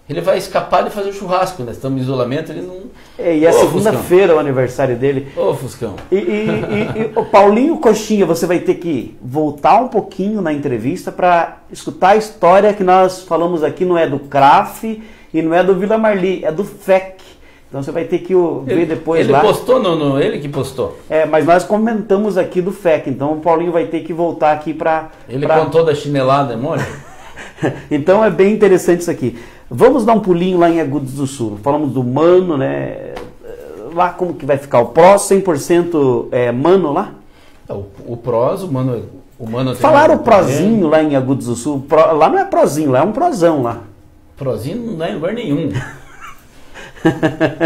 Ele vai escapar de fazer o churrasco, né? Estamos em isolamento, ele não... E é segunda-feira o aniversário dele. Ô, Fuscão. E o Paulinho Coxinha, você vai ter que voltar um pouquinho na entrevista para escutar a história que nós falamos aqui, não é do CRAF e não é do Vila Marli, é do FEC. Então você vai ter que ver depois ele lá. Ele postou, ele que postou. Mas nós comentamos aqui do FEC, então o Paulinho vai ter que voltar aqui para... Ele contou da chinelada, é mole? Então é bem interessante isso aqui. Vamos dar um pulinho lá em Agudos do Sul. Falamos do Mano, né? Lá como que vai ficar? O PROS 100% Mano lá? O PROS, o Mano... Falaram o Prozinho lá em Agudos do Sul. Lá não é Prozinho, lá é um Prozão lá. Prozinho não é em lugar nenhum.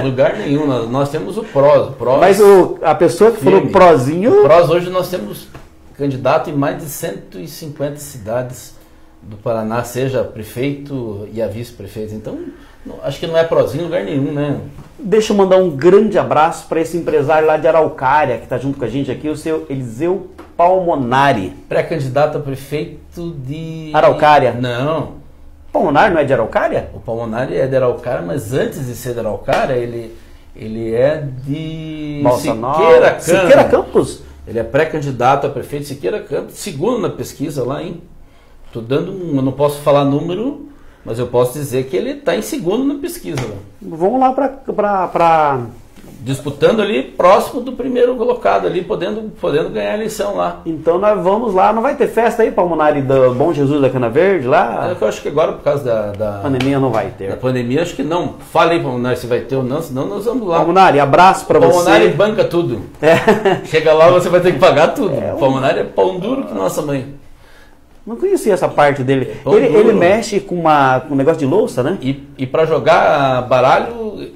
Lugar nenhum. Nós temos o PROS. Mas a pessoa que falou Prozinho... O PROS hoje nós temos candidato em mais de 150 cidades do Paraná, seja prefeito e a vice-prefeito. Então, acho que não é Prozinho em lugar nenhum, né? Deixa eu mandar um grande abraço para esse empresário lá de Araucária, que está junto com a gente aqui, o seu Eliseu Palmonari. Pré-candidato a prefeito de... Araucária? Não. Palmonari não é de Araucária? O Palmonari é de Araucária, mas antes de ser de Araucária, ele é de Siqueira Campos? Ele é pré-candidato a prefeito de Siqueira Campos, segundo na pesquisa lá, hein? Eu não posso falar número, mas eu posso dizer que ele está em segundo na pesquisa. Lá. Vamos lá para... Disputando ali, próximo do primeiro colocado ali, podendo ganhar a eleição lá. Então nós vamos lá, não vai ter festa aí, Palmonari, do Bom Jesus da Cana Verde lá? Eu acho que agora, por causa da pandemia, não vai ter. Da pandemia, acho que não. Fala aí, Palmonari, se vai ter ou não, senão nós vamos lá. Palmonari, abraço para você. Palmonari banca tudo. Chega lá, você vai ter que pagar tudo. Palmonari é pão duro que nossa mãe. Não conhecia essa parte dele. Ele mexe com um negócio de louça, né? E para jogar baralho,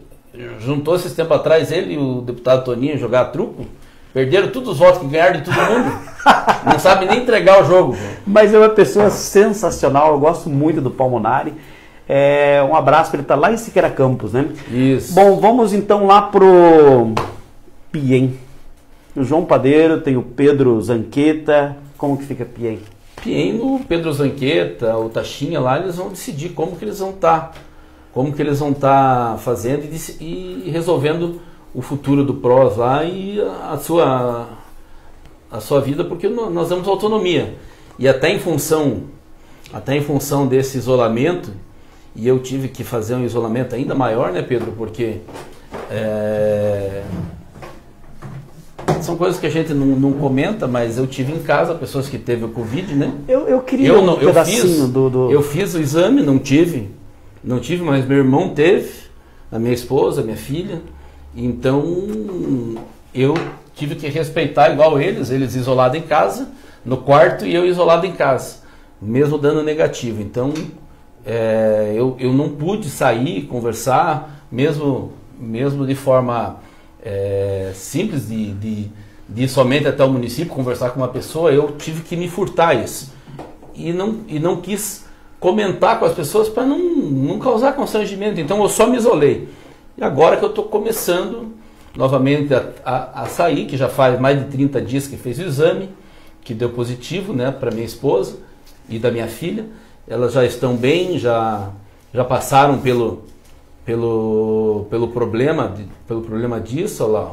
juntou esses tempos atrás ele e o deputado Toninho jogar truco. Perderam todos os votos que ganharam de todo mundo. Não sabe nem entregar o jogo. Mas é uma pessoa sensacional. Eu gosto muito do Palmonari. Um abraço para ele estar lá em Siqueira Campos, né? Isso. Bom, vamos então lá pro Piem. O João Padeiro, tem o Pedro Zanqueta. Como que fica Piem? Piem, o Pedro Zanqueta, o Taxinha lá, eles vão decidir como que eles vão estar fazendo e resolvendo o futuro do PROS lá e a sua vida, porque nós damos autonomia. E até em função desse isolamento, e eu tive que fazer um isolamento ainda maior, né, Pedro, porque são coisas que a gente não comenta, mas eu tive em casa pessoas que teve o Covid, né? Eu queria um pedacinho Eu fiz o exame, não tive, mas meu irmão teve, a minha esposa, a minha filha. Então, eu tive que respeitar igual eles isolados em casa, no quarto, e eu isolado em casa, mesmo dando negativo. Então, eu não pude sair, conversar, mesmo de forma simples, de ir somente até o município, conversar com uma pessoa. Eu tive que me furtar isso. E não quis comentar com as pessoas para não causar constrangimento. Então, eu só me isolei. E agora que eu estou começando novamente a sair, que já faz mais de 30 dias que fez o exame, que deu positivo, né, para minha esposa e da minha filha. Elas já estão bem, já passaram pelo problema disso. Olha lá.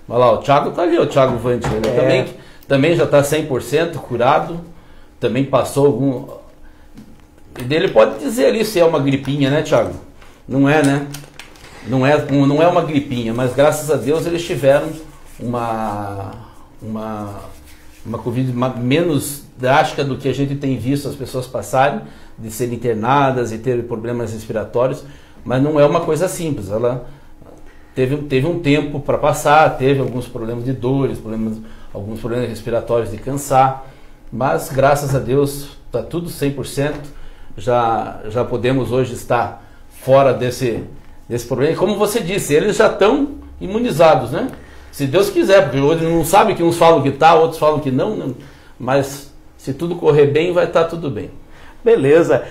Olha lá, o Thiago está ali, o Thiago Vante. Ele também já está 100% curado. Também passou algum... E ele pode dizer ali se é uma gripinha, né, Thiago? Não é, né? Não é uma gripinha, mas graças a Deus eles tiveram uma Covid menos drástica do que a gente tem visto as pessoas passarem, de serem internadas e ter problemas respiratórios, mas não é uma coisa simples. Ela teve um tempo para passar, teve alguns problemas de dores, alguns problemas respiratórios de cansar, mas graças a Deus está tudo 100%. já podemos hoje estar fora desse problema. E como você disse, eles já estão imunizados, né? Se Deus quiser, porque hoje não sabe que uns falam que está, outros falam que não, mas se tudo correr bem, vai estar tudo bem. Beleza.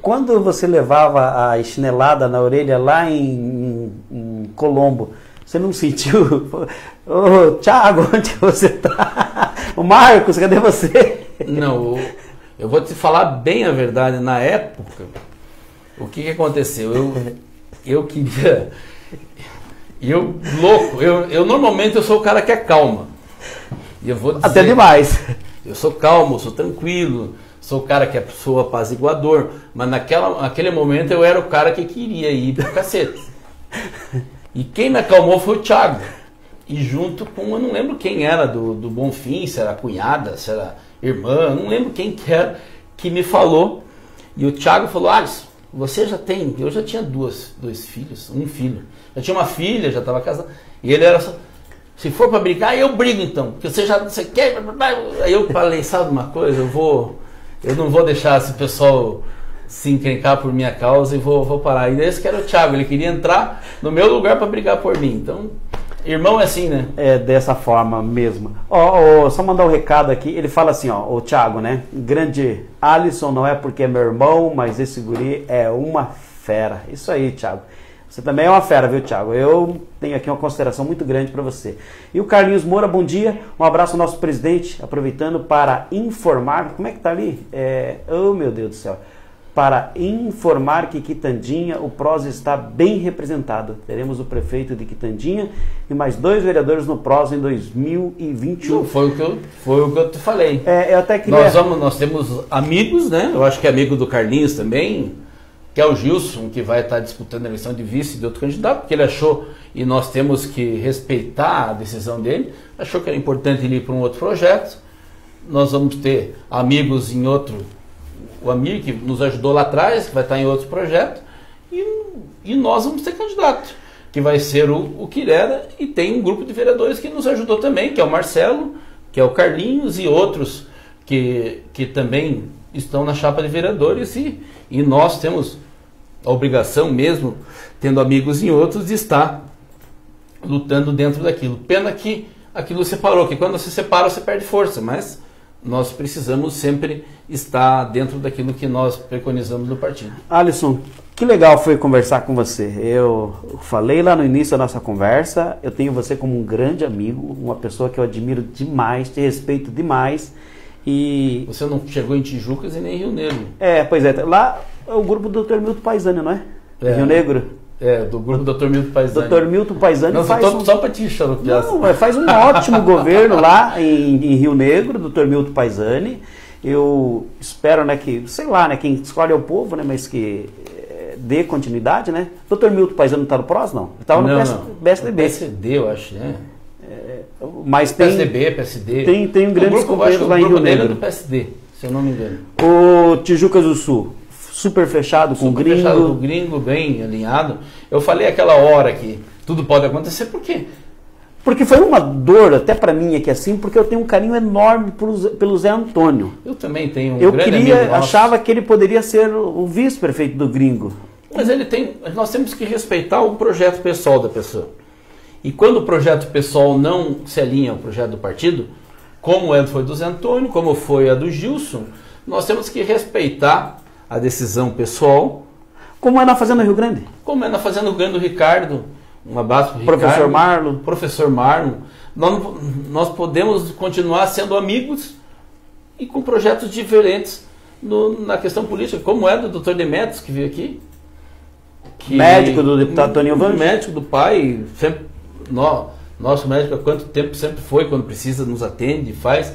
Quando você levava a chinelada na orelha lá em Colombo, você não sentiu? Ô, Thiago, onde você está? O Marcos, cadê você? Não, eu vou te falar bem a verdade. Na época, o que aconteceu? Eu queria... Eu normalmente eu sou o cara que é calma. E eu vou dizer, até demais. Eu sou calmo, sou tranquilo, sou o cara que sou apaziguador, mas naquele momento eu era o cara que queria ir pro cacete. E quem me acalmou foi o Thiago. E junto com, eu não lembro quem era do Bonfim, se era a cunhada, se era irmã, não lembro quem que era que me falou. E o Thiago falou, Alisson, você já tem, eu já tinha dois filhos, um filho. Já tinha uma filha, já estava casado. E ele era só, se for para brigar, eu brigo então. Porque você quer. Aí eu falei, sabe uma coisa, eu não vou deixar esse pessoal se encrencar por minha causa e vou parar. E esse que era o Thiago, ele queria entrar no meu lugar para brigar por mim. Então, irmão é assim, né? É dessa forma mesmo. Só mandar um recado aqui, ele fala assim, o Thiago, né? Grande Alisson, não é porque é meu irmão, mas esse guri é uma fera. Isso aí, Thiago. Você também é uma fera, viu, Thiago? Eu tenho aqui uma consideração muito grande para você. E o Carlinhos Moura, bom dia. Um abraço ao nosso presidente, aproveitando para informar... Como é que tá ali? Oh, meu Deus do céu. Para informar que Quitandinha, o PROS está bem representado. Teremos o prefeito de Quitandinha e mais 2 vereadores no PROS em 2021. Não, foi o que eu te falei. Eu até queria... Nós temos amigos, né? Eu acho que é amigo do Carlinhos também, que é o Gilson, que vai estar disputando a eleição de vice de outro candidato, porque ele achou, e nós temos que respeitar a decisão dele, achou que era importante ele ir para um outro projeto. Nós vamos ter amigos em outro, o amigo que nos ajudou lá atrás, que vai estar em outro projeto, e nós vamos ter candidato, que vai ser o Quirera, e tem um grupo de vereadores que nos ajudou também, que é o Marcelo, que é o Carlinhos, e outros que também estão na chapa de vereadores, e nós temos a obrigação mesmo, tendo amigos em outros, de estar lutando dentro daquilo. Pena que aquilo separou, que quando você separa você perde força, mas nós precisamos sempre estar dentro daquilo que nós preconizamos no partido. Alisson, que legal foi conversar com você. Eu falei lá no início da nossa conversa, eu tenho você como um grande amigo, uma pessoa que eu admiro demais, te respeito demais. E você não chegou em Tijucas e nem em Rio Negro. Pois é. Lá é o grupo do Dr. Milton Paisani, não é? Rio Negro? Do grupo do Dr. Milton Paisani. Dr. Milton Paisani só para te xaropear. Não, faz um ótimo governo lá em Rio Negro, Dr. Milton Paisani. Eu espero, né, que, sei lá, né, quem escolhe é o povo, né, mas que dê continuidade, né? Dr. Milton Paisani não está no PROS, não? Ele estava no PSDB. PSD, eu acho, né? Mas tem PSDB, PSD. Tem um grandes companheiros lá em Rio Negro. É do PSD, se eu não me engano. O Tijucas do Sul, super fechado com o gringo. Super fechado com o gringo, bem alinhado. Eu falei aquela hora que tudo pode acontecer, por quê? Porque foi uma dor até para mim aqui assim, porque eu tenho um carinho enorme pelo Zé Antônio. Eu também tenho um grande amigo nosso. Achava que ele poderia ser o vice-prefeito do gringo. Mas nós temos que respeitar o projeto pessoal da pessoa. E quando o projeto pessoal não se alinha ao projeto do partido, como foi do Zé Antônio, como foi a do Gilson, nós temos que respeitar a decisão pessoal. Como é na Fazenda Rio Grande? Como é na Fazenda Rio Grande do Ricardo. Um abraço para o Professor Marlon. Professor Marlon. Nós podemos continuar sendo amigos e com projetos diferentes na questão política, como é do Dr. Demetrios, que veio aqui. Médico do deputado Toninho Vange. Médico do pai, sempre, nosso médico há quanto tempo sempre foi, quando precisa nos atende, faz,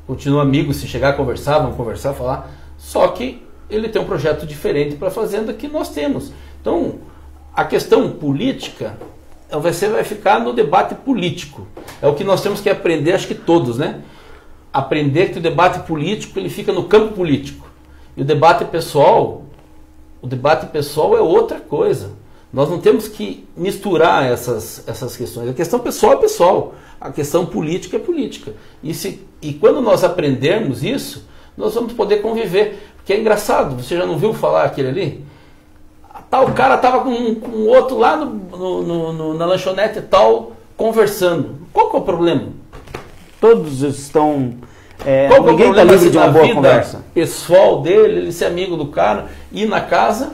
continua amigo, se chegar a conversar, vamos conversar, falar, só que ele tem um projeto diferente para a Fazenda que nós temos. Então, a questão política, você vai ficar no debate político, é o que nós temos que aprender, acho que todos, né? Aprender que o debate político, ele fica no campo político, e o debate pessoal é outra coisa. Nós não temos que misturar essas questões. A questão pessoal é pessoal. A questão política é política. E quando nós aprendermos isso, nós vamos poder conviver. Porque é engraçado, você já não viu falar aquele ali? Tal cara tava com outro lá na lanchonete e tal, conversando. Qual que é o problema? Todos estão... Qual ninguém está livre de uma boa conversa. Pessoal dele, ele ser amigo do cara, ir na casa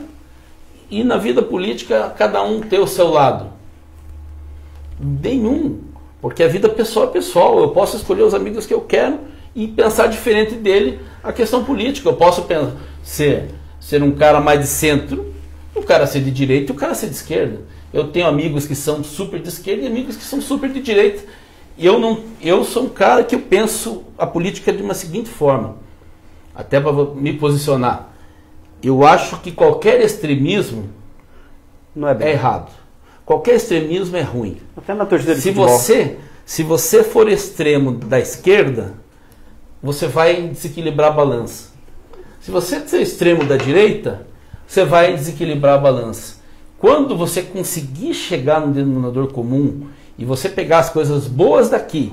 e na vida política cada um ter o seu lado. Nenhum. Porque a vida pessoal é pessoal. Eu posso escolher os amigos que eu quero e pensar diferente dele a questão política. Eu posso ser um cara mais de centro, o cara ser de direita e o cara ser de esquerda. Eu tenho amigos que são super de esquerda e amigos que são super de direita. E eu sou um cara que eu penso a política de uma seguinte forma, até para me posicionar. Eu acho que qualquer extremismo não é errado. Qualquer extremismo é ruim. Até na torcida de futebol. Se você for extremo da esquerda, você vai desequilibrar a balança. Se você for extremo da direita, você vai desequilibrar a balança. Quando você conseguir chegar no denominador comum e você pegar as coisas boas daqui,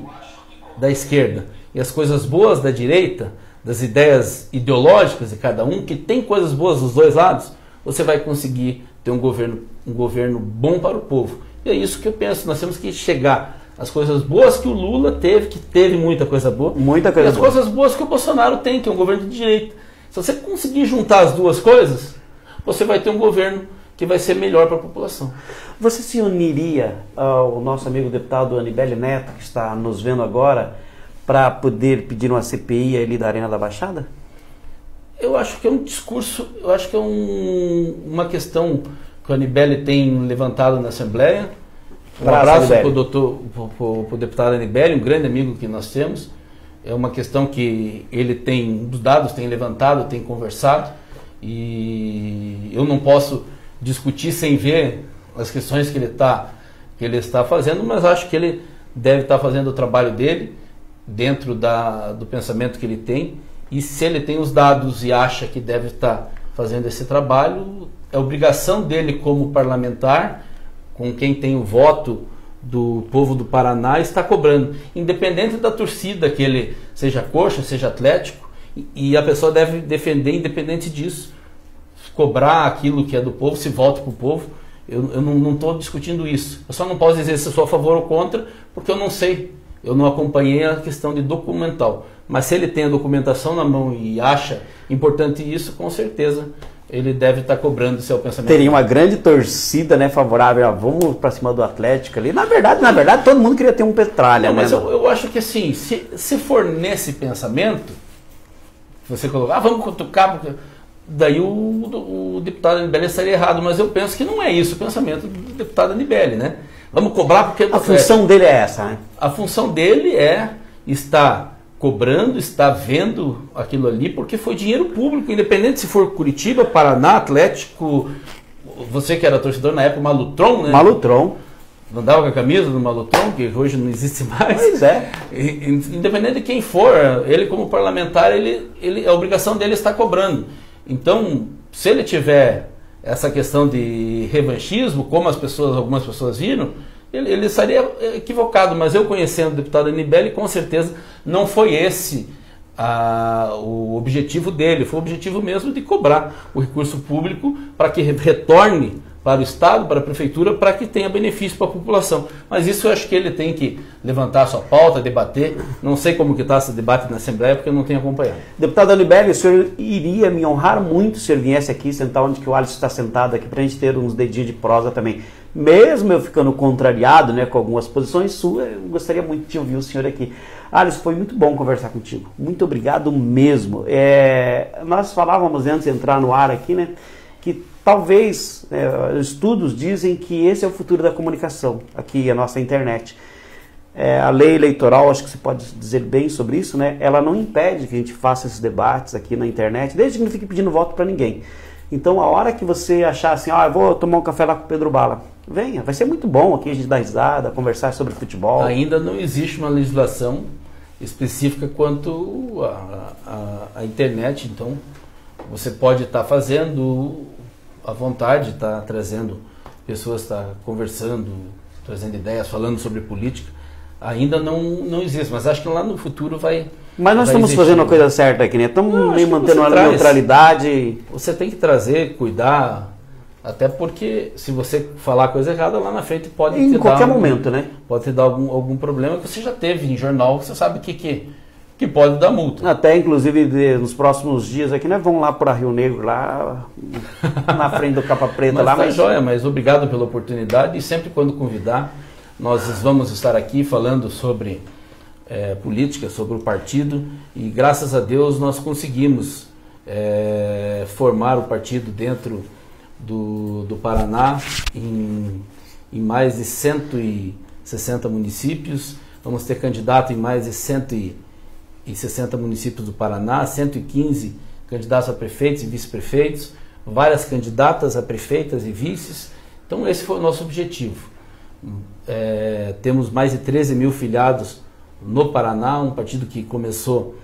da esquerda, e as coisas boas da direita, das ideias ideológicas de cada um, que tem coisas boas dos dois lados, você vai conseguir ter um governo bom para o povo. E é isso que eu penso, nós temos que chegar às coisas boas que o Lula teve, que teve muita coisa boa, e as coisas boas que o Bolsonaro tem, que é um governo de direita. Se você conseguir juntar as duas coisas, você vai ter um governo que vai ser melhor para a população. Você se uniria ao nosso amigo deputado Anibele Neto, que está nos vendo agora, para poder pedir uma CPI ali da Arena da Baixada? Eu acho que é um discurso, eu acho que é uma questão que o Anibele tem levantado na Assembleia. Um abraço para o deputado Anibele, um grande amigo que nós temos. É uma questão que ele tem, os dados tem levantado, tem conversado, e eu não posso discutir sem ver as questões que ele está fazendo, mas acho que ele deve estar fazendo o trabalho dele dentro do pensamento que ele tem, e se ele tem os dados e acha que deve estar fazendo esse trabalho, é obrigação dele como parlamentar, com quem tem o voto do povo do Paraná, está cobrando, independente da torcida, que ele seja coxa, seja Atlético, e a pessoa deve defender independente disso, cobrar aquilo que é do povo, se volta para o povo. Eu não estou discutindo isso. Eu só não posso dizer se eu sou a favor ou contra, porque eu não sei. Eu não acompanhei a questão de documental. Mas se ele tem a documentação na mão e acha importante isso, com certeza ele deve estar cobrando seu pensamento. Teria uma grande torcida, né, favorável. Vamos para cima do Atlético ali. Na verdade, todo mundo queria ter um Petralha. Não, mas eu acho que assim, se for nesse pensamento, você colocar, vamos cutucar, daí o deputado Anibele estaria errado, mas eu penso que não é isso o pensamento do deputado Anibele, né? Vamos cobrar porque... A função dele é essa, né? A função dele é estar cobrando, estar vendo aquilo ali, porque foi dinheiro público, independente se for Curitiba, Paraná, Atlético, você que era torcedor na época, Malutron, né? Malutron. Andava com a camisa do Malutron, que hoje não existe mais. Pois é. Independente de quem for, ele como parlamentar, a obrigação dele está cobrando. Então, se ele tiver essa questão de revanchismo, como algumas pessoas viram, ele estaria equivocado. Mas eu conhecendo o deputado Anibele, com certeza não foi esse o objetivo dele. Foi o objetivo mesmo de cobrar o recurso público para que retorne para o Estado, para a Prefeitura, para que tenha benefício para a população. Mas isso eu acho que ele tem que levantar a sua pauta, debater. Não sei como que está esse debate na Assembleia, porque eu não tenho acompanhado. Deputado Anibele, o senhor iria me honrar muito se ele viesse aqui, sentar onde que o Alisson está sentado aqui, para a gente ter uns dedinhos de prosa também. Mesmo eu ficando contrariado, né, com algumas posições suas, eu gostaria muito de ouvir o senhor aqui. Alisson, foi muito bom conversar contigo. Muito obrigado mesmo. Nós falávamos antes de entrar no ar aqui, né, que talvez, estudos dizem que esse é o futuro da comunicação, aqui a nossa internet. A lei eleitoral, acho que você pode dizer bem sobre isso, né? Ela não impede que a gente faça esses debates aqui na internet, desde que não fique pedindo voto para ninguém. Então, a hora que você achar assim, eu vou tomar um café lá com o Pedro Bala, venha, vai ser muito bom aqui a gente dar risada, conversar sobre futebol. Ainda não existe uma legislação específica quanto à internet, então você pode estar fazendo à vontade, trazendo pessoas, conversando, trazendo ideias, falando sobre política. ainda não existe, mas acho que lá no futuro vai. Mas nós estamos fazendo a coisa certa aqui, né? Estamos meio mantendo uma neutralidade. Você tem que trazer, cuidar, até porque se você falar a coisa errada, lá na frente pode em qualquer momento, né? Pode te dar algum problema que você já teve em jornal, você sabe que pode dar multa. Até, inclusive, nos próximos dias aqui, nós vamos lá para Rio Negro, lá na frente do Capa Preta. Mas tá joia, mas obrigado pela oportunidade e sempre quando convidar, nós vamos estar aqui falando sobre política, sobre o partido e graças a Deus nós conseguimos formar o partido dentro do Paraná em mais de 160 municípios. Vamos ter candidato em mais de 160 municípios do Paraná, 115 candidatos a prefeitos e vice-prefeitos, várias candidatas a prefeitas e vices. Então esse foi o nosso objetivo. Temos mais de 13 mil filiados no Paraná, um partido que começou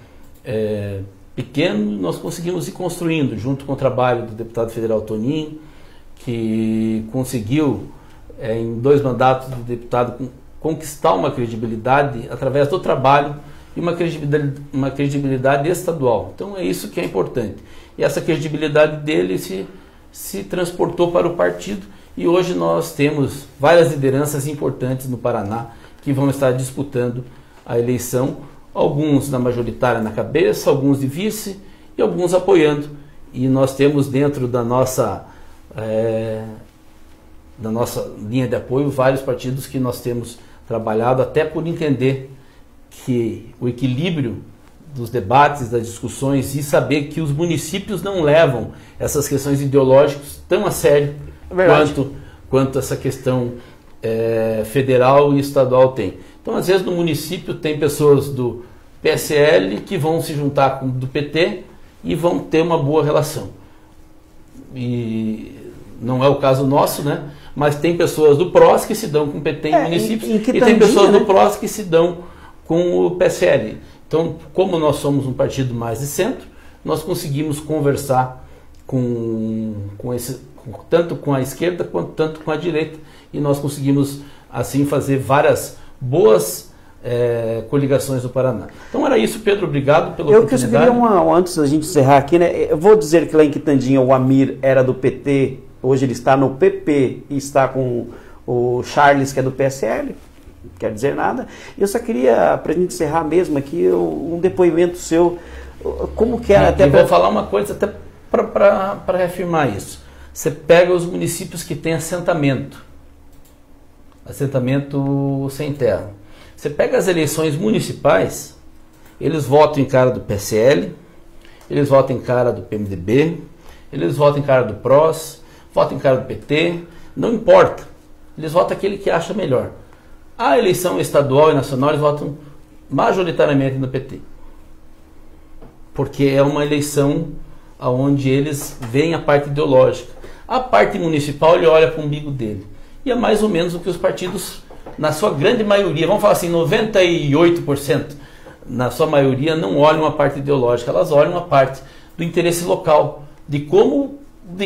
pequeno, nós conseguimos ir construindo, junto com o trabalho do deputado federal Toninho, que conseguiu, em 2 mandatos de deputado, conquistar uma credibilidade através do trabalho e uma credibilidade estadual. Então é isso que é importante. E essa credibilidade dele se transportou para o partido e hoje nós temos várias lideranças importantes no Paraná que vão estar disputando a eleição, alguns na majoritária na cabeça, alguns de vice e alguns apoiando. E nós temos dentro da nossa linha de apoio vários partidos que nós temos trabalhado até por entender que o equilíbrio dos debates, das discussões e saber que os municípios não levam essas questões ideológicas tão a sério quanto essa questão federal e estadual tem. Então, às vezes, no município tem pessoas do PSL que vão se juntar com do PT e vão ter uma boa relação. E não é o caso nosso, né? Mas tem pessoas do PROS que se dão com o PT em municípios e tem pessoas do PROS que se dão com o PSL. Então, como nós somos um partido mais de centro, nós conseguimos conversar tanto com a esquerda quanto tanto com a direita e nós conseguimos assim fazer várias boas coligações do Paraná. Então era isso, Pedro, obrigado pela oportunidade. Eu queria, antes da gente encerrar aqui, né, eu vou dizer que lá em Quitandinha o Amir era do PT, hoje ele está no PP e está com o Charles, que é do PSL, não quer dizer nada. Eu só queria, para a gente encerrar mesmo aqui, um depoimento seu, como que era... Vou falar uma coisa até para reafirmar isso. Você pega os municípios que têm assentamento sem terra. Você pega as eleições municipais, eles votam em cara do PSL, eles votam em cara do PMDB, eles votam em cara do PROS, votam em cara do PT, não importa. Eles votam aquele que acha melhor. A eleição estadual e nacional, eles votam majoritariamente no PT. Porque é uma eleição onde eles veem a parte ideológica. A parte municipal, ele olha para o umbigo dele. E é mais ou menos o que os partidos, na sua grande maioria, vamos falar assim, 98%, na sua maioria, não olham a parte ideológica, elas olham a parte do interesse local, de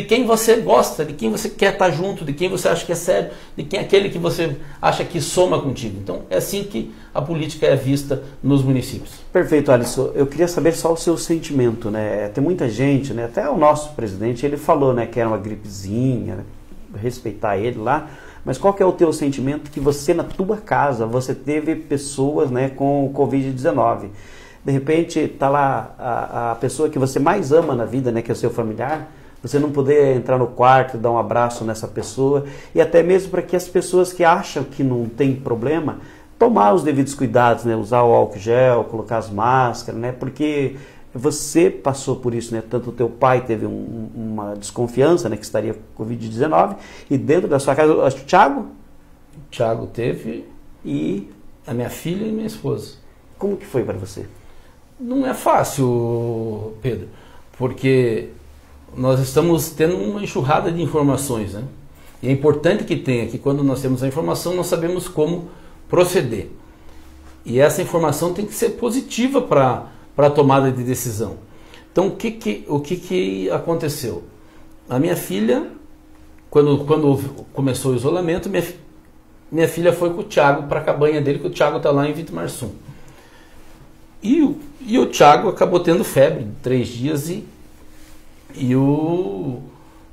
quem você gosta, de quem você quer estar junto, de quem você acha que é sério, de quem é aquele que você acha que soma contigo. Então, é assim que a política é vista nos municípios. Perfeito, Alisson. Eu queria saber só o seu sentimento, né? Tem muita gente, né? Até o nosso presidente, ele falou, né, que era uma gripezinha, né? Respeitar ele lá. Mas qual que é o teu sentimento que você, na tua casa, você teve pessoas, né, com Covid-19? De repente, está lá a pessoa que você mais ama na vida, né, que é o seu familiar, você não poder entrar no quarto e dar um abraço nessa pessoa, e até mesmo para que as pessoas que acham que não tem problema, tomar os devidos cuidados, né, usar o álcool gel, colocar as máscaras, né, porque você passou por isso, né? Tanto o teu pai teve uma desconfiança, né, que estaria com Covid-19, e dentro da sua casa, acho que o Thiago? O Thiago teve, e a minha filha e minha esposa. Como que foi para você? Não é fácil, Pedro, porque nós estamos tendo uma enxurrada de informações, né? E é importante que tenha, que quando nós temos a informação, nós sabemos como proceder. E essa informação tem que ser positiva para a tomada de decisão. Então, o que aconteceu? A minha filha, quando começou o isolamento, minha filha foi com o Thiago para a cabanha dele, que o Thiago está lá em Vitimarsum. E o Thiago acabou tendo febre 3 dias e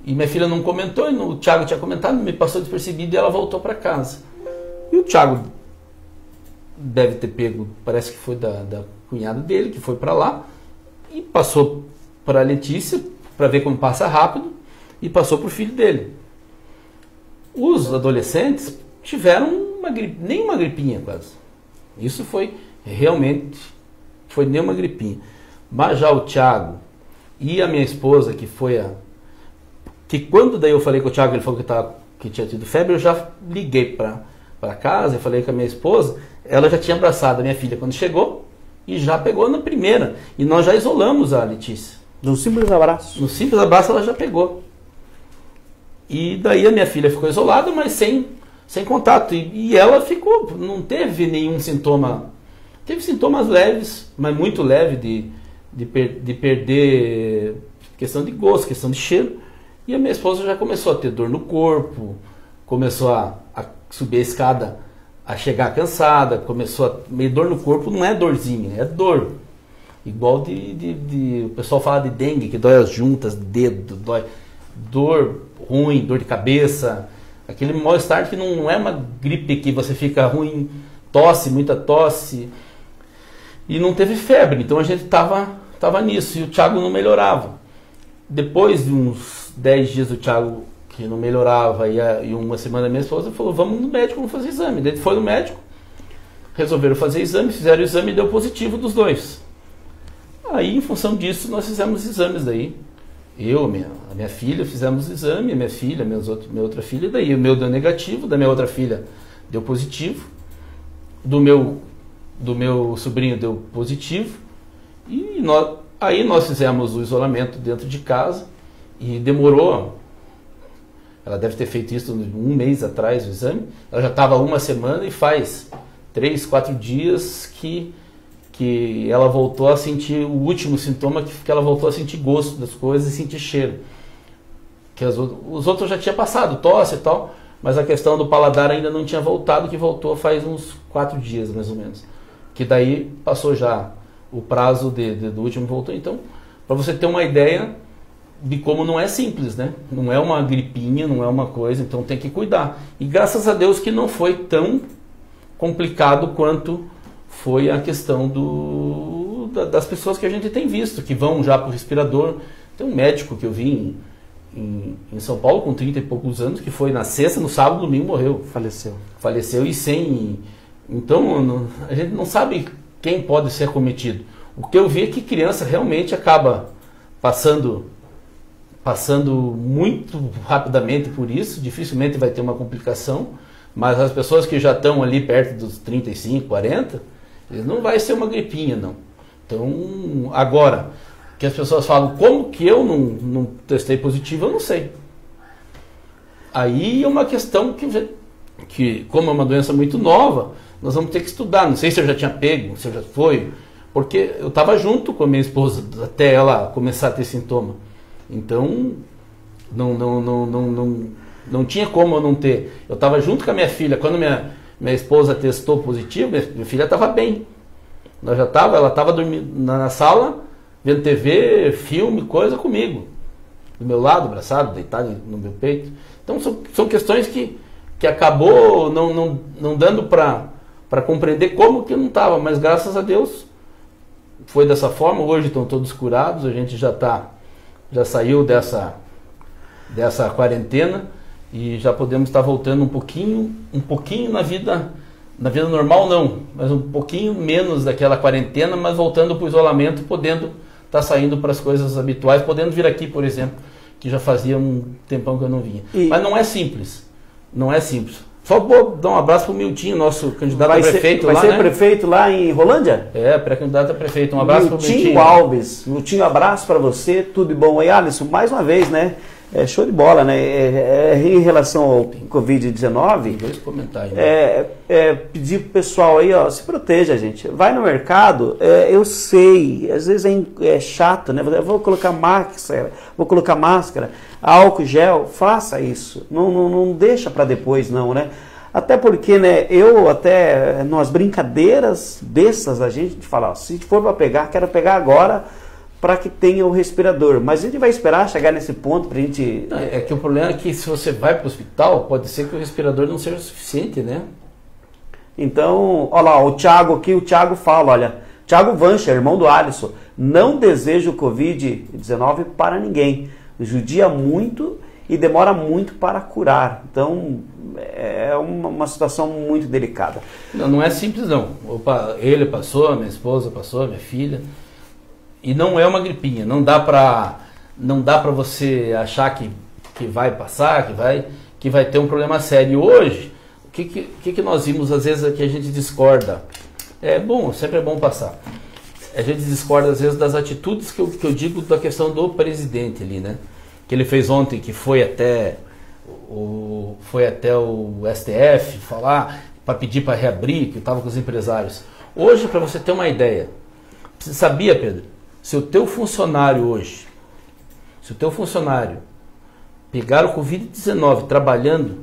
minha filha não comentou, e o Thiago tinha comentado, me passou despercebido e ela voltou para casa. E o Thiago deve ter pego, parece que foi da cunhada dele, que foi para lá, e passou para a Letícia, para ver como passa rápido, e passou para o filho dele. Os adolescentes tiveram nem uma gripinha quase. Isso foi realmente, foi nem uma gripinha. Mas já o Thiago e a minha esposa, que foi que quando daí eu falei com o Thiago, ele falou que tinha tido febre, eu já liguei para casa e falei com a minha esposa, ela já tinha abraçado a minha filha quando chegou e já pegou na primeira. E nós já isolamos a Letícia. No simples abraço. No simples abraço ela já pegou. E daí a minha filha ficou isolada, mas sem contato. E ela ficou, não teve nenhum sintoma. Teve sintomas leves, mas muito leve de perder questão de gosto, questão de cheiro. E a minha esposa já começou a ter dor no corpo, começou a subir a escada, a chegar cansada, meio dor no corpo, não é dorzinha, é dor. Igual o pessoal fala de dengue, que dói as juntas, dedo, dói, dor ruim, dor de cabeça, aquele mal-estar que não é uma gripe que você fica ruim, tosse, muita tosse, e não teve febre, então a gente tava nisso, e o Thiago não melhorava. Depois de uns 10 dias o Thiago que não melhorava, e uma semana minha esposa falou, vamos no médico, vamos fazer exame. Daí foi no médico, resolveram fazer exame, fizeram o exame e deu positivo dos dois. Aí, em função disso, nós fizemos exames daí. Eu, a minha filha, fizemos exame, a minha filha, minha outra filha, daí o meu deu negativo, da minha outra filha deu positivo, do meu sobrinho deu positivo, e aí nós fizemos o isolamento dentro de casa, e demorou, ela deve ter feito isso 1 mês atrás, o exame, ela já estava 1 semana e faz 3, 4 dias que ela voltou a sentir o último sintoma, que ela voltou a sentir gosto das coisas e sentir cheiro. Que os outros já tinha passado, tosse e tal, mas a questão do paladar ainda não tinha voltado, que voltou faz uns 4 dias mais ou menos. Que daí passou já o prazo do último, voltou. Então, para você ter uma ideia de como não é simples, né? Não é uma gripinha, não é uma coisa, então tem que cuidar. E graças a Deus que não foi tão complicado quanto foi a questão das pessoas que a gente tem visto, que vão já para o respirador. Tem um médico que eu vi em São Paulo com 30 e poucos anos, que foi na sexta, no sábado, domingo morreu. Faleceu e sem... Então, a gente não sabe quem pode ser acometido. O que eu vi é que criança realmente acaba passando muito rapidamente por isso, dificilmente vai ter uma complicação, mas as pessoas que já estão ali perto dos 35, 40, não vai ser uma gripinha, não. Então, agora, que as pessoas falam, como que eu não testei positivo, eu não sei. Aí é uma questão que, como é uma doença muito nova, nós vamos ter que estudar. Não sei se eu já tinha pego, se eu já foi, porque eu estava junto com a minha esposa até ela começar a ter sintoma. Então, não tinha como eu não ter. Eu estava junto com a minha filha. Quando minha esposa testou positivo, minha filha estava bem. Ela estava dormindo na sala, vendo TV, filme, coisa comigo. Do meu lado, abraçado, deitado no meu peito. Então, são questões que acabou não dando para compreender como que não estava. Mas, graças a Deus, foi dessa forma. Hoje estão todos curados, a gente já saiu dessa quarentena e já podemos estar voltando um pouquinho na vida normal, não, mas um pouquinho menos daquela quarentena, mas voltando para o isolamento, podendo estar saindo para as coisas habituais, podendo vir aqui, por exemplo, que já fazia um tempão que eu não vinha. Mas não é simples, Só vou dar um abraço para o Miltinho, nosso candidato a prefeito lá, né? Vai ser prefeito lá em Rolândia? É, pré-candidato a prefeito. Um abraço para o Miltinho Alves. Miltinho, abraço para você, tudo de bom aí, Alisson. Mais uma vez, né? Show de bola, né? Em relação ao Covid-19, tem 2 comentários. Pedir pro pessoal aí, ó, se proteja, gente. Vai no mercado, eu sei, às vezes é chato, né? Eu vou colocar máscara, álcool gel, faça isso. Não deixa para depois, não, né? Até porque, né, eu até, nas brincadeiras bestas, a gente fala, ó, se for para pegar, quero pegar agora para que tenha o respirador. Mas a gente vai esperar chegar nesse ponto para a gente... É que o problema é que se você vai para o hospital, pode ser que o respirador não seja suficiente, né? Então, olha lá, o Thiago aqui, o Thiago fala, olha, Thiago Vancher, irmão do Alisson, não desejo o Covid-19 para ninguém. Judia muito e demora muito para curar. Então, é uma situação muito delicada. Não é simples, não. Opa, ele passou, minha esposa passou, minha filha. E não é uma gripinha. Não dá para você achar que vai passar, que vai ter um problema sério. E hoje, o que nós vimos, às vezes, é que a gente discorda. É bom, sempre é bom passar. A gente discorda, às vezes, das atitudes que eu digo da questão do presidente ali, né? Que ele fez ontem, que foi até o STF falar para pedir para reabrir, que estava com os empresários. Hoje, para você ter uma ideia, você sabia, Pedro, se o teu funcionário hoje, pegar o Covid-19 trabalhando,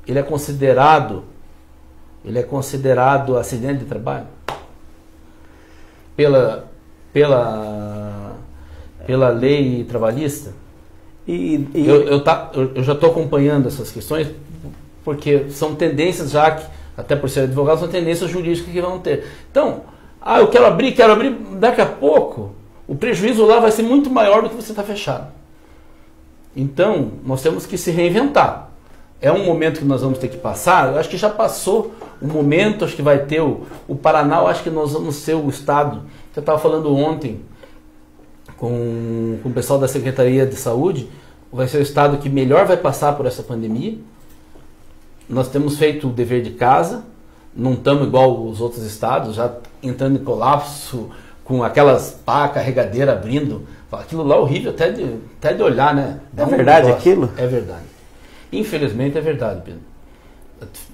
ele é considerado acidente de trabalho? Pela lei trabalhista? Eu já estou acompanhando essas questões, porque são tendências já que, até por ser advogado, são tendências jurídicas que vão ter. Então, eu quero abrir, daqui a pouco, o prejuízo lá vai ser muito maior do que você está fechado. Então, nós temos que se reinventar. É um momento que nós vamos ter que passar, eu acho que já passou o momento, acho que vai ter o Paraná, eu acho que nós vamos ser o estado, eu estava falando ontem com o pessoal da Secretaria de Saúde, vai ser o estado que melhor vai passar por essa pandemia. Nós temos feito o dever de casa, não estamos igual os outros estados, já entrando em colapso, com aquelas pá, carregadeira abrindo, aquilo lá é horrível até de olhar, né? É verdade aquilo? É verdade. Infelizmente é verdade, Pedro.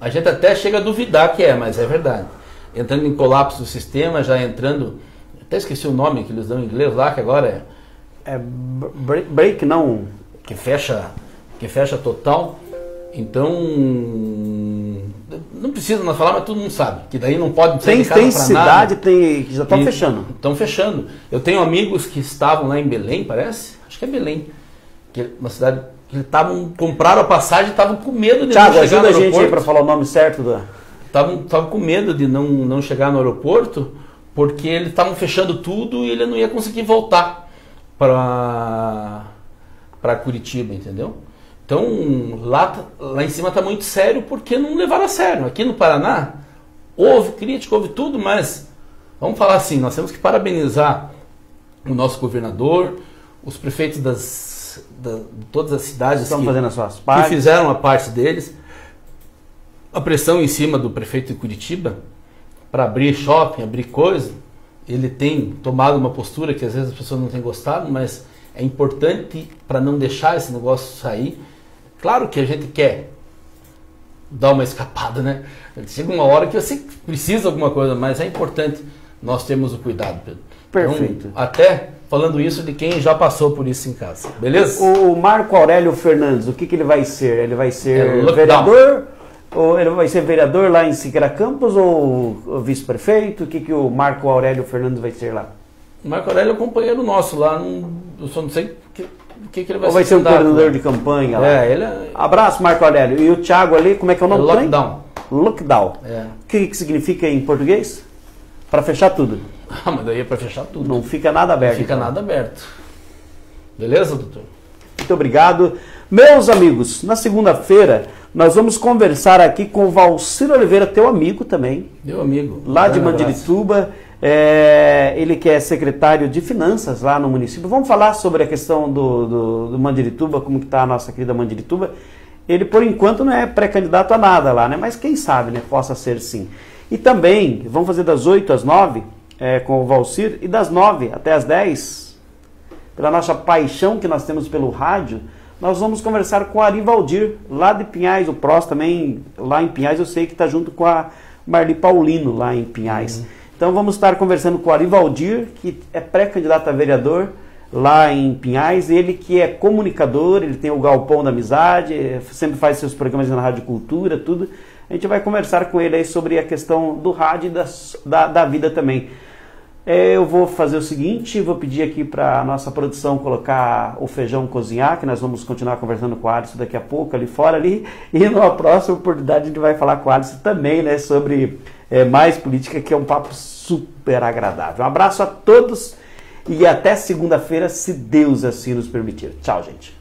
A gente até chega a duvidar que mas é verdade. Entrando em colapso do sistema, já entrando... Até esqueci o nome que eles dão em inglês lá, que agora é break, não... Que fecha total. Então... Não precisa nós falar, mas todo mundo sabe. Que daí não pode sair de casa Tem pra cidade, nada. que já estão fechando. Estão fechando. Eu tenho amigos que estavam lá em Belém, parece? Acho que é Belém. Que é uma cidade... compraram a passagem e estavam com medo de Thiago, não chegar no aeroporto. ajuda a gente aí para falar o nome certo. Estavam com medo de não chegar no aeroporto, porque eles estavam fechando tudo e ele não ia conseguir voltar para Curitiba, entendeu? Então, lá em cima está muito sério porque não levaram a sério. Aqui no Paraná, houve crítica, houve tudo, mas vamos falar assim, nós temos que parabenizar o nosso governador, os prefeitos de todas as cidades estão fazendo as suas partes, que fizeram a parte deles. A pressão em cima do prefeito de Curitiba para abrir shopping, abrir coisa, ele tem tomado uma postura que às vezes as pessoas não têm gostado, mas é importante para não deixar esse negócio sair. Claro que a gente quer dar uma escapada, né? Chega uma hora que você precisa de alguma coisa, mas é importante nós termos o cuidado, Pedro. Perfeito. Então, até falando isso de quem já passou por isso em casa, beleza? O Marco Aurélio Fernandes, o que ele vai ser? Ele vai ser lockdown. Vereador? Ou ele vai ser vereador lá em Siqueira Campos ou vice-prefeito? O que o Marco Aurélio Fernandes vai ser lá? O Marco Aurélio é um companheiro nosso lá, eu só não sei o que ele vai ser. Ou vai ser um coordenador de campanha lá? Ele é... Abraço, Marco Aurélio. E o Thiago ali, como é que é o nome? Lockdown. Lockdown. É. O que significa em português? Para fechar tudo. Mas daí é para fechar tudo. Não fica nada aberto. Não fica nada aberto. Beleza, doutor? Muito obrigado. Meus amigos, na segunda-feira nós vamos conversar aqui com o Valcir Oliveira, teu amigo também. Meu amigo. Lá de Mandirituba. Ele que é secretário de Finanças lá no município. Vamos falar sobre a questão do Mandirituba, como que está a nossa querida Mandirituba. Ele, por enquanto, não é pré-candidato a nada lá, né? Mas quem sabe, né? Possa ser sim. E também, vamos fazer das 8 às 9 com o Valcir, e das 9 até as 10, pela nossa paixão que nós temos pelo rádio, nós vamos conversar com o Ari Valdir, lá de Pinhais, o Prós também, lá em Pinhais, eu sei que está junto com a Marli Paulino, lá em Pinhais. Então vamos estar conversando com o Ari Valdir, que é pré-candidato a vereador lá em Pinhais, ele que é comunicador, ele tem o Galpão da Amizade, sempre faz seus programas na Rádio Cultura, tudo. A gente vai conversar com ele aí sobre a questão do rádio e da vida também. Eu vou fazer o seguinte, vou pedir aqui para a nossa produção colocar o feijão cozinhar, que nós vamos continuar conversando com o Alisson daqui a pouco, ali fora, ali, e numa próxima oportunidade a gente vai falar com o Alisson também, né, sobre mais política, que é um papo super agradável. Um abraço a todos e até segunda-feira, se Deus assim nos permitir. Tchau, gente.